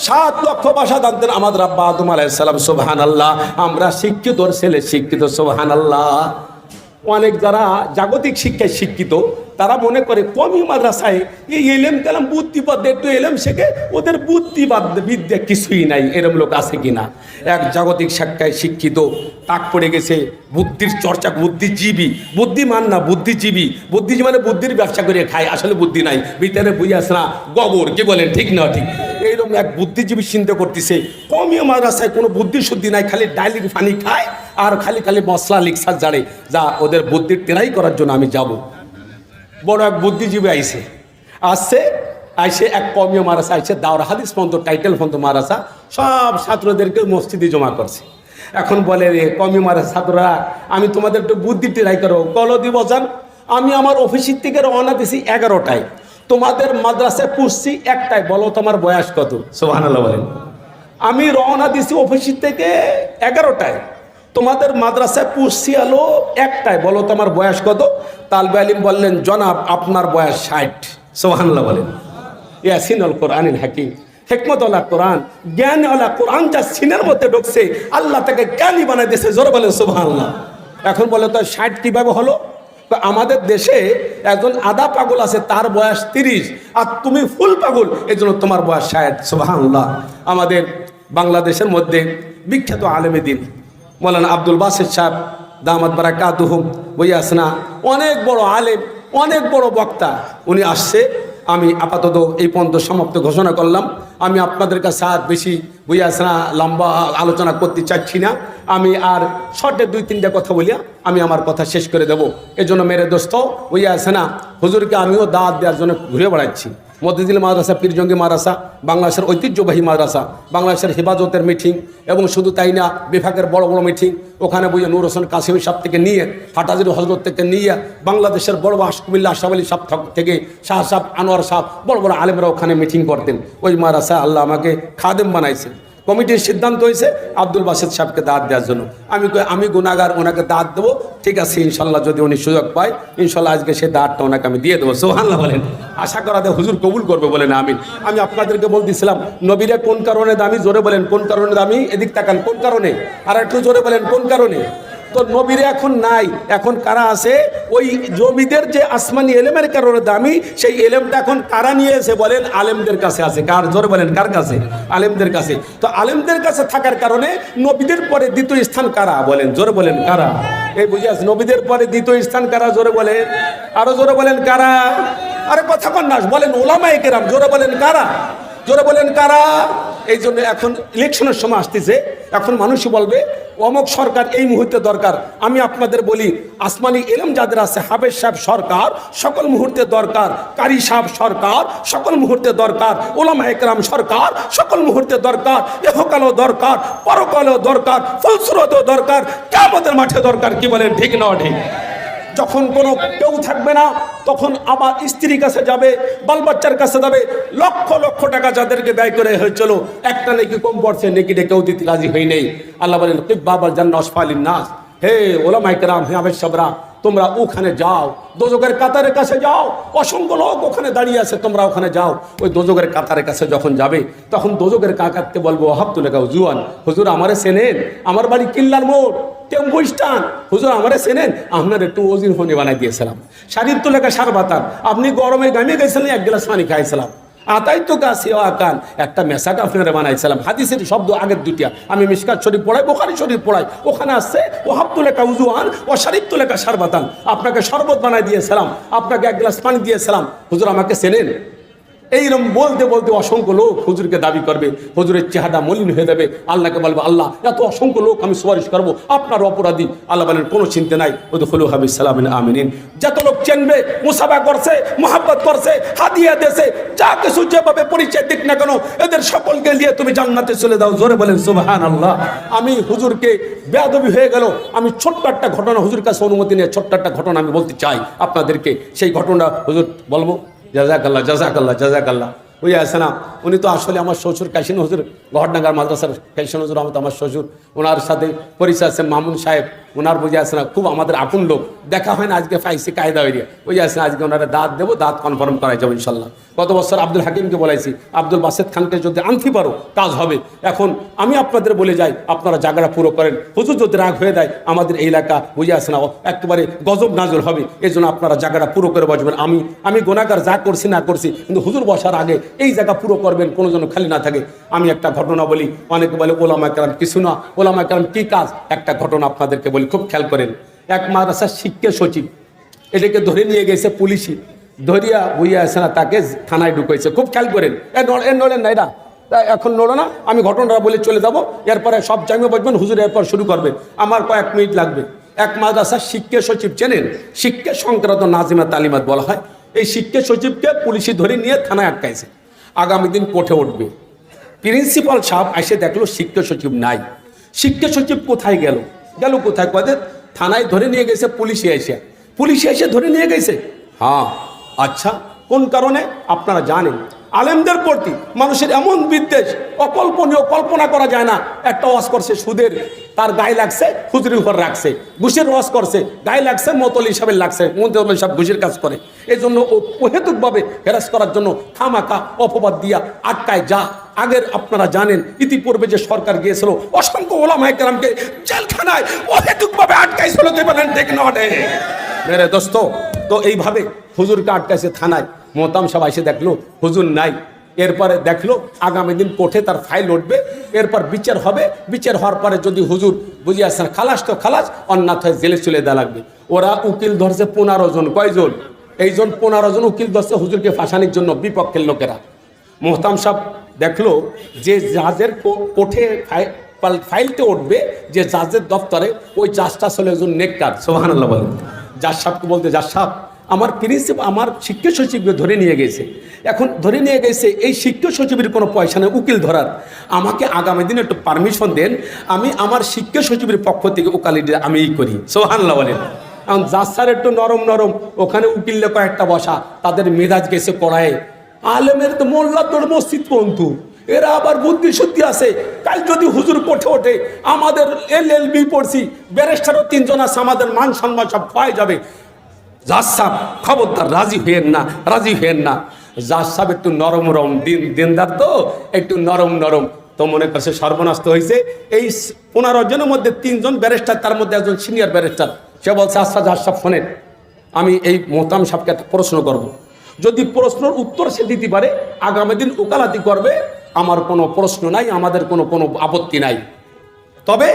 7 লক্ষ ভাষা জানতেন আমাদের আব্বা আদম আলাইহিস সালাম। সুবহানাল্লাহ। আমরা শিক্ষিত ছেলে, শিক্ষিত। সুবহানাল্লাহ। অনেক যারা জাগতিক শিক্ষায় শিক্ষিত তারা মনে করে কমি মাদ্রাসায় এই এলেম কালাম বুদ্ধিবাদ, একটু এলেম শেখে, ওদের বুদ্ধিবাদ বিদ্যা কিছুই নাই। এরম লোক আছে কিনা? এক জাগতিক শিক্ষায় শিক্ষিত, তাক পড়ে গেছে বুদ্ধির চর্চা, বুদ্ধিজীবী, বুদ্ধিমান না বুদ্ধিজীবী। বুদ্ধিজীবী মানে বুদ্ধির ব্যবসা করে খায়, আসলে বুদ্ধি নাই, ভিতরে বই আসে না, গোবর। কি বলেন, ঠিক না ঠিক? এইরকম এক বুদ্ধিজীবী চিন্তা করতেছে কমিও মাদ্রাসায় কোনো বুদ্ধি শুদ্ধি নাই, খালি ডাইলির পানি খায় আর খালি খালি মশলা লিক্সার জাড়ে। যা ওদের বুদ্ধির টেরাই করার জন্য আমি যাব। বড় এক বুদ্ধিজীবী আসছে এক কমিও মাদ্রাসা আইসে, দাওরা হাদিস পর্যন্ত, টাইটেল পর্যন্ত মাদ্রাসা, সব ছাত্রদেরকে মসজিদে জমা করছে। এখন বলে, রে কমিও মাদ্রাসা ছাত্ররা, আমি তোমাদের একটু বুদ্ধি টেরাই করো। কল দিব যান। আমি আমার অফিসের থেকে রওনা দিছি 11টায়, তোমাদের মাদ্রাসায় পুষছি 1টায়, বলো তোমার বয়স কত? সুবহানাল্লাহ বলেন। আমি রওনা দিছি অফিসের থেকে 11টায়, তোমাদের মাদ্রাসায় পুষছি হলো 1টায়, বলো তোমার বয়স কত? তালবে আলিম বললেন, জনাব আপনার বয়স 60। সুবহানাল্লাহ বলেন। ইয়াসিনুল কোরআনিল হাকিম, হিকমত ওয়ালা কোরআন, জ্ঞান ওয়ালা কোরআন যা সিনের মধ্যে ঢুকছে, আল্লাহ তাকে জ্ঞানী বানাই দিয়েছে। জোরে বলেন সুবহানাল্লাহ। এখন বলে তো 60 কিভাবে হলো? আমাদের দেশে একজন আধা পাগল আছে, তার বয়স 30, আর তুমি ফুল পাগল, এই জন্য তোমার বয়স 60। সুবহানাল্লাহ। আমাদের বাংলাদেশের মধ্যে বিখ্যাত আলেমে দ্বীন মৌলানা আব্দুল বাসিত সাহেব দামাত বারাকাতুহুম বইয়াসনা, অনেক বড় আলেম, অনেক বড় বক্তা, উনি আসছে। আমি আপাতত এই পর্যন্ত সমাপ্ত ঘোষণা করলাম। আমি আপনাদের কাছে আর বেশি বইয়াসনা লম্বা আলোচনা করতে চাচ্ছি না। আমি আর শর্টে 2-3টা কথা বলিয়া আমি আমার কথা শেষ করে দেবো। এজন্য মেরে দোস্ত বইয়াসনা, হুজুরকে আমিও দাওয়াত দেওয়ার জন্য ঘুরে বেড়াচ্ছি। মতিঝিল মাদ্রাসা, পীরজঙ্গি মাদ্রাসা, বাংলাদেশের ঐতিহ্যবাহী মাদ্রাসা, বাংলাদেশের হেফাজতের মিটিং, এবং শুধু তাই না, বিভাগের বড় বড় মিটিং, ওখানে বইয়ে নূর হোসেন কাসিমি সাহেব থেকে নিয়ে, হাটাজির হজরত থেকে নিয়ে, বাংলাদেশের বড় কুমিল্লা আশরাফ আলী সাহেব থেকে শাহ সাহেব, আনোয়ার সাহেব, বড় বড় আলেমরা ওখানে মিটিং করতেন। ওই মাদ্রাসায় আল্লাহ আমাকে খাদেম বানাইছে। কমিটির সিদ্ধান্ত হয়েছে আব্দুল বাসেত সাহেবকে দাঁত দেওয়ার জন্য। আমি গুনাহগার, ওনাকে দাঁত দেবো, ঠিক আছে ইনশাল্লাহ, যদি উনি সুযোগ পায় ইনশাল্লাহ আজকে সে দাঁতটা ওনাকে আমি দিয়ে দেবো। সুবহানাল্লাহ বলেন। আশা করা যায় হুজুর কবুল করবে বলেন আমিন। আমি আপনাদেরকে বলতেছিলাম নবীরা কোন কারণে দামি, জোরে বলেন কোন কারণে দামি, এদিক তাকান কোন কারণে, আর একটু জোরে বলেন কোন কারণে। তো নবীরে এখন নাই, এখন কারা আছে? ওই জমিদের যে আসমানি এলেমের কারণে দামি, সেই এলেমটা এখন কারা নিয়ে এসে বলেন আলেমদের কাছে আছে। কার? জোরে বলেন কার কাছে? আলেমদের কাছে। তো আলেমদের কাছে থাকার কারণে নবীদের পরে দ্বিতীয় স্থান কারা বলেন? জোরে বলেন কারা? এই বুঝে আছে, নবীদের পরে দ্বিতীয় স্থান কারা? জোরে বলেন, আরো জোরে বলেন কারা? আরে কথা কন না, বলেন ওলামায়ে কেরাম। জোরে বলেন কারা? জোরে বলেন কারা? এই জন্য এখন ইলেকশনের সময় আসতেছে, এখন মানুষই বলবে অমুক সরকার এই মুহূর্তে দরকার। আমি আপনাদের বলি আসমানি ইলম যাদের আছে, হাফেজ সাহেব সরকার সকল মুহূর্তে দরকার, কারি সাহেব সরকার সকল মুহূর্তে দরকার, ওলামায়ে কেরাম সরকার সকল মুহূর্তে দরকার, ইহকালও দরকার, পরকালও দরকার, ফলসুরতও দরকার, কিয়ামতের মাঠে দরকার। কি বলেন ঠিক না ঠিক? যখন কোনো কেউ থাকবে না তখন আবার স্ত্রীর কাছে যাবে, বাল বাচ্চার কাছে যাবে, লক্ষ লক্ষ টাকা যাদেরকে ব্যয় করে হয়েছিল, একটা নেকি কম পড়ছে, নেকিটা কেউ দিতে রাজি হই নেই। আল্লাহ বলেন বাবার জান্নাত আসফালিন নাস, হে ওলামায়ে কেরাম, হে হাফেজ সাহেবরা, তোমরা ওখানে যাও, দোজখের কাতারের কাছে যাও, অসংখ্য লোক ওখানে দাঁড়িয়ে আছে, তোমরা ওখানে যাও। ওই দোজখের কাতারের কাছে যখন যাবে তখন দোজখের কাকাতকে বলবো ওহাবতুল কাউ জুয়ান, হুজুর আমারে চেনেন, আমার বাড়ি কিল্লার মোড় টেম্পু স্ট্যান্ড, হুজুর আমারে চেনেন, আপনার একটু ওজির ফোনে বানাই দিয়েছিলাম, শারীর তো লেখা সার বাতান, আপনি গরমে গামে গেছিলেন, এক গ্লাস পানি খাইছিলাম, আতাই তো কাছে আকান একটা মেসাক আপনারা বানাইছিলাম। হাদিসের শব্দ আগের দুটিয়া, আমি মিশকাত শরীফ পড়াই, বুখারী শরীফ পড়াই, ওখানে আসছে ওহাবতুল কাউজুয়ান ও শারিবতু লেখা সারবাতান, আপনাকে শরবত বানাই দিয়েছিলাম, আপনাকে এক গ্লাস পানি দিয়েছিলাম, হুজুর আমাকে চেনেন। এইরকম বলতে বলতে অসংখ্য লোক হুজুরকে দাবি করবে, হুজুরের চেহারা মলিন হয়ে যাবে, আল্লাহকে বলবো আল্লাহ এত অসংখ্য লোক আমি সুপারিশ করবো, আপনার অপরাধী। আল্লাহ বলেন কোনো চিন্তা নাই, ওদখুলু হাবিস সালামিন আমিনিন। যত লোক চেনবে, মুসাফা করছে, মোহাব্বত করছে, হাদিয়া দেশে, যা কিছু যেভাবে পরিচয় দিক না কেন, এদের সকলকে নিয়ে তুমি জান্নাতে চলে দাও। জোরে বলেন সুবহানাল্লাহ। আমি হুজুরকে বেয়াদবি হয়ে গেল, আমি ছোট্ট একটা ঘটনা হুজুর কাছে অনুমতি নিয়ে ছোট্ট একটা ঘটনা আমি বলতে চাই আপনাদেরকে। সেই ঘটনা হুজুর বলবো। জাজাকাল্লাহ জাজাকাল্লাহ জাজাকাল্লাহ। ওই আছে না, উনি তো আসলে আমার শ্বশুর কাশিন হুজুর, গহরডাঙ্গার মাদ্রাসার কাশিন হুজুর আমার শ্বশুর, ওনার সাথে পরিচয় আছে মামুন সাহেব, ওনার বুঝে আছে না খুব আমাদের আপন লোক, দেখা হয় না, আজকে পাইছি কায়দা হয়ে ওই আছে না, আজকে ওনারা দাঁত দেবো, দাঁত কনফার্ম করাই যাবো ইনশাল্লাহ। গত বছর আব্দুল হাকিমকে বলাইছি, আব্দুল বাসেত খানকে যদি আনতে পারো কাজ হবে। এখন আমি আপনাদের বলে যাই, আপনারা জায়গাটা পুরো করেন, হুজুর যদি রাগ হয়ে দেয় আমাদের এই এলাকা বুঝে আসে না একেবারে গজব নাজল হবে, এই জন্য আপনারা জায়গাটা পুরো করে বসবেন। আমি গোনাগার যা করছি না করছি, কিন্তু হুজুর বসার আগে এই জায়গা পুরো করবেন, কোনো যেন খালি না থাকে। আমি একটা ঘটনা বলি, অনেকে বলে ওলামায়ে কেরাম কিছু না, ওলামায়ে কেরাম কি কাজ, একটা ঘটনা আপনাদেরকে বলি, খুব খেয়াল করেন। এক মাদ্রাসার শিক্ষা সচিব, এটাকে ধরে নিয়ে গেছে পুলিশই, ধরিয়া বুঝিয়ে আসে না, তাকে থানায় ঢুকাইছে। খুব খেয়াল করেন, নড়েন না, এটা এখন নড়ো না, আমি ঘটনাটা বলে চলে যাব, এরপরে সব জায়গায় বসবেন, হুজুর এরপর শুরু করবেন, আমার কয়েক মিনিট লাগবে। এক মাদ্রাসার শিক্ষা সচিব, চেনেন, শিক্ষা সংক্রান্ত নাজিমা তালিমাত বলা হয়, এই শিক্ষা সচিবকে পুলিশই ধরে নিয়ে থানায় আটকাইছে, আগামী দিন কোর্টে উঠবে। প্রিন্সিপাল সাহেব এসে দেখলো শিক্ষা সচিব নাই। শিক্ষা সচিব কোথায় গেল কোথায়, কদের থানায় ধরে নিয়ে গেছে পুলিশে এসে ধরে নিয়ে গেছে। হ্যাঁ আচ্ছা, কোন কারণে আপনারা জানেন, আলেমদের প্রতি মানুষের এমন বিদ্বেষ অকল্পনীয়, কল্পনা করা যায় না। একটা ওয়াজ করছে সুদের, তার গায়ে লাগছে, হুজুরের উপর রাখছে, ঘুষের ওয়াজ করছে, গায়ে লাগছে, মতলি সাহেবের লাগছে, মতলি সাহেব ঘুষের কাজ করে, এই জন্য অহেতুকভাবে হেরাস করার জন্য খামাখা অপবাদ দিয়া আটকায়। যা আগের আপনারা জানেন, ইতিপূর্বে যে সরকার গিয়েছিল অসংখ্য ওলামায়ে কেরামকে জেলখানায় অহেতুকভাবে আটকাইছিল। ঠিক নয় মেরে দোস্ত? তো এইভাবে হুজুরকে আটকাইছে থানায়। মোহতাম সাহেব এসে দেখলো হুজুর নাই, এরপরে দেখলো আগামী দিন কোর্টে তার ফাইল উঠবে, এরপর বিচার হবে, বিচার হওয়ার পরে যদি হুজুর বুঝিয়ে আসেন খালাস তো খালাস, অন্যথায় জেলে চলে দেওয়া লাগবে। ওরা উকিল ধরছে 15 জন, কয়জন? এই জন 15 জন উকিল ধরছে হুজুরকে ফাঁসানির জন্য, বিপক্ষের লোকেরা। মোহতাম সাহেব দেখলো যে জাজের কোর্টে ফাইলতে উঠবে, যে জাজের দপ্তরে, ওই জাজটা চলে একজন নেককার, সুবহানাল্লাহ বলেন। জাজ সাহেবকে বলতে, জাজ সাহেব আমার প্রিন্সিপাল আমার শিক্ষা সচিবকে ধরে নিয়ে গেছে, এখন ধরে নিয়ে গেছে, এই শিক্ষা সচিবের কোনো পয়সা নেই উকিল ধরার, আমাকে আগামী দিনে একটু পারমিশন দেন, আমি আমার শিক্ষা সচিবের পক্ষ থেকে উকালিটি আমি করি। সুবহানাল্লাহ বলেন। এখন জাজ স্যার একটু নরম, ওখানে উকিল কয়েকটা বসা, তাদের মেজাজ গেছে পড়ায়, আলেমের তো মোল্লা তোর মসজিদ পন্থু, এরা আবার বুদ্ধি শুদ্ধি আছে। কাল যদি হুজুর কোঠে ওঠে, আমাদের LLB পড়ছি, ব্যারিস্টারও 3 জন আছে, আমাদের মান সম্মান সব ক্ষয় যাবে। জাজ সাহেব খবরদার, রাজি হইয়েন না, রাজি হইয়েন না। জাজ সাহেব একটু নরম নরম দিনদার, তো একটু নরম নরম, তো মনে করছে সর্বনাশ হয়েছে। এই 15 জনের মধ্যে 3 জন ব্যারিস্টার, তার মধ্যে একজন সিনিয়র ব্যারিস্টার। সে বলছে, আচ্ছা জাজ সাহেব শোনেন, আমি এই মোহতারাম সাহেবকে একটা প্রশ্ন করব। যদি প্রশ্নের উত্তর সে দিতে পারে, আগামী দিন ওকালাতি করবে, আমার কোনো প্রশ্ন নাই, আমাদের কোনো আপত্তি নাই। তবে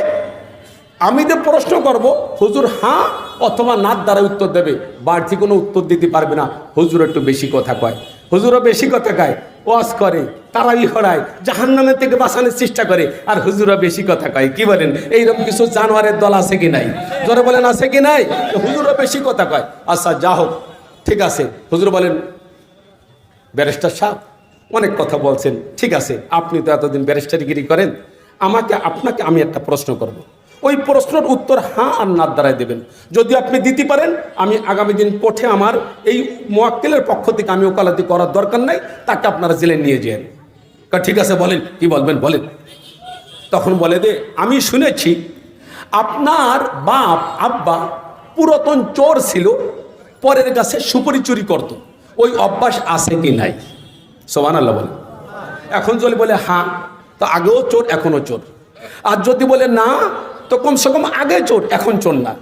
আমি যে প্রশ্ন করব, হুজুর হ্যাঁ অথবা না দ্বারা উত্তর দেবে, বাড়তি কোনো উত্তর দিতে পারবে না। হুজুর একটু বেশি কথা কয়, হুজুরও বেশি কথা কয়, ওয়াজ করে, তারাবি হরায়, জাহান্নামের থেকে বাঁচানোর চেষ্টা করে, আর হুজুরও বেশি কথা কয়। কি বলেন? এইরকম কিছু জানোয়ারের দল আছে কি নাই? জোরে বলেন, আছে কি নাই? হুজুরও বেশি কথা কয়। আচ্ছা যা হোক, ঠিক আছে। হুজুর বলেন, ব্যারিস্টার সাহেব অনেক কথা বলছেন, ঠিক আছে, আপনি তো এতদিন ব্যারিস্টারিগিরি করেন, আপনাকে আমি একটা প্রশ্ন করব। ওই প্রশ্নের উত্তর হ্যাঁ আর না দ্বারাই দেবেন। যদি আপনি দিতে পারেন, আমি আগামী দিন কোর্টে আমার এই মুয়াক্কিলের পক্ষ থেকে আমি ওকালতি করার দরকার নাই, তাকে আপনারা জেলে নিয়ে যান। ঠিক আছে, বলেন কি বলবেন বলেন। তখন বলে দে, আমি শুনেছি আপনার বাপ আব্বা পুরাতন চোর ছিল, পরের কাছে সুপারি চুরি করত, ওই অভ্যাস আছে কি নাই? সুবহানাল্লাহ বলে। এখন যদি বলে হ্যাঁ, তো আগেও চোর এখনও চোর। আর যদি বলে না, তো কমসে কম আগে চোর এখন চোর না।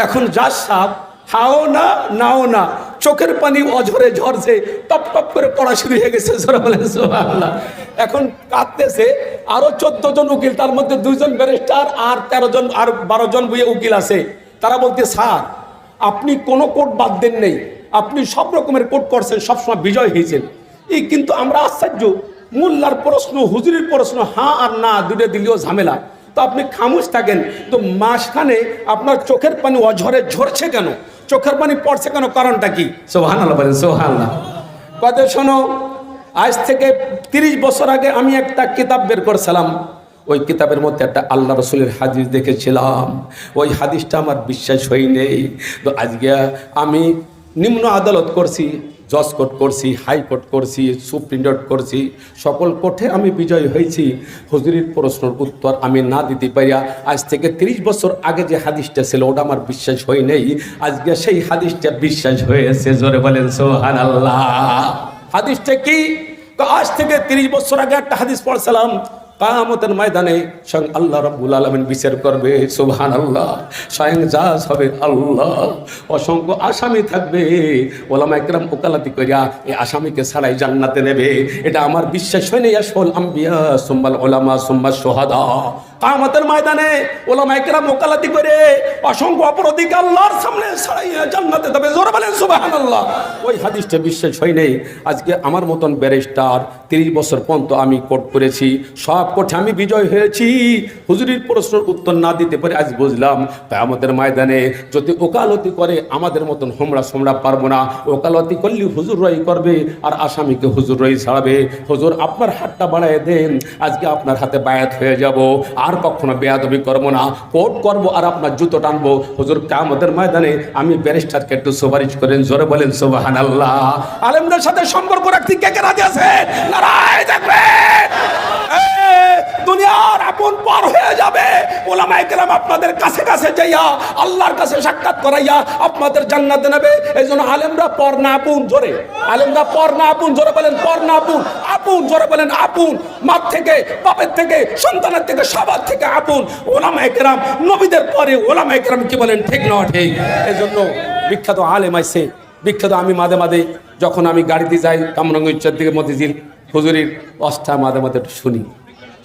এখন জাজ সাহেব হাও না নাও না, চোখের পানি অঝরে ঝরছে, টপ টপ করে পড়া শুরু হয়ে গেছে। সুবহানাল্লাহ। এখন কাঁদতেছে আরো 14 জন উকিল, তার মধ্যে 2 জন ব্যারিস্টার আর 13 জন আর 12 জন বইয়ে উকিল আছে। তারা বলতে, স্যার আপনি কোনো কোর্ট বাদ দেন নেই, আপনি সব রকমের কোর্ট করছেন, সবসময় বিজয় হয়েছেন। এই কিন্তু আমরা আশ্চর্য, মোল্লার প্রশ্ন হুজুরের প্রশ্ন হ্যাঁ আর না দুটো দিলেও ঝামেলা, তো আপনি খামোশ থাকেন। তো মাসখানে আপনার চোখের পানি অঝরে ঝরছে কেন, চোখের পানি পড়ছে কেন, কারণটা কি? সুবহানাল্লাহ বলেন, সুবহানাল্লাহ। কথা শোনো, আজ থেকে 30 বছর আগে আমি একটা কিতাব বের করছিলাম। ওই কিতাবের মধ্যে একটা আল্লাহ রসুলের হাদিস দেখেছিলাম, ওই হাদিসটা আমার বিশ্বাস হই নেই। তো আজকে আমি নিম্ন আদালত করছি, জজ কোর্ট করছি, হাইকোর্ট করছি, সুপ্রিম কোর্ট করছি, সকল কোর্টে আমি বিজয় হয়েছি। হুজুরের প্রশ্নের উত্তর আমি না দিতে পারিয়া আজ থেকে 30 বছর আগে যে হাদিসটা ছিল ওটা আমার বিশ্বাস হয় নেই, আজকে সেই হাদিসটা বিশ্বাস হয়েছে। জোরে বলেন সুবহানাল্লাহ। হাদিসটা কি? আজ থেকে 30 বছর আগে একটা হাদিস পড়ছিলাম, কিয়ামতের ময়দানে স্বয়ং আল্লাহ রাব্বুল আলামিন বিচার করবে। সুবহানাল্লাহ। স্বয়ং জাজ হবে আল্লাহ, অসংখ্য আসামি থাকবে, ওলামায়ে কেরাম ওকালতি করিয়া এই আসামিকে ছাড়াই জান্নাতে নেবে। এটা আমার বিশ্বাস হয় না। ইয়াসফুল আম্বিয়া সুম্মাল উলামা সুম্মাস শুহাদা। কিয়ামতের ময়দানে ওলামায়ে কেরাম ওকালতি করে অসংখ্য অপরাধীকে আল্লাহর সামনে ছাড়াইয়া জান্নাতে দেবে। জোরে বলেন সুবহানাল্লাহ। ওই হাদিসটা বিশ্বাস হয় নাই। আজকে আমার মতন ব্যারিস্টার 30 বছর পর্যন্ত আমি কোর্ট করেছি, সব কোর্টে আমি বিজয় হয়েছি। হুজুরের প্রশ্নের উত্তর না দিতে পারে আজ বুঝলাম কিয়ামতের ময়দানে যদি ওকালতি করে আমাদের মতন হোমরা সোমরা পারবো না। ওকালতি করলে হুজুররাই করবে আর আসামিকে হুজুররাই ছাড়াবে। হুজুর আপনার হাতটা বাড়ায় দেন, আজকে আপনার হাতে বায়াত হয়ে যাব, আর কখনো বেয়াদবি করবো না, কোর্ট করবো আর আপনার জুতো টানবো। হুজুর কিয়ামতের ময়দানে আমি ব্যারিস্টারকে একটু সুপারিশ করেন। জোরে বলেন সুবহানাল্লাহ। আলেমদের সাথে সম্পর্ক রাখতে কে কে রাজি আছে? নারায়ে তাকবীর। দুনিয়ার আপন পার হয়ে যাবে, ওলামায়ে কেরাম আপনাদের কাছে কাছে যাইয়া আল্লাহর কাছে সাক্ষাৎ করাইয়া আপনাদের জান্নাতে নেবে। এই জন্য আলেমরা পর না আপন। জোরে আলেমরা পর না আপন। জোরে বলেন পর না আপন। আপন, জোরে বলেন আপন। মার থেকে, বাপের থেকে, সন্তানের থেকে, সবার থেকে আপন। ওলামায়ে কেরাম নবীদের পরে ওলামায়ে কেরাম কি বলেন, ঠিক না ঠিক? এই জন্য বিখ্যাত আলেম আইছে, বিখ্যাত। আমি মাঝে মাঝে যখন আমি গাড়িতে যাই কামরাঙ্গীর দিকে মতিঝিল, হুজুরের অষ্টা মাঝে মাঝে শুনি,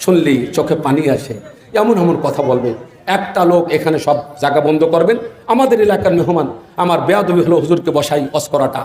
শুনলি চোখে পানি আসে। এমন এমন কথা বলবে, একটা লোক এখানে সব জায়গা বন্ধ করবেন, আমাদের এলাকার মেহমান, আমার বেয়াদবি হলো হুজুরকে বসাই অস করাটা।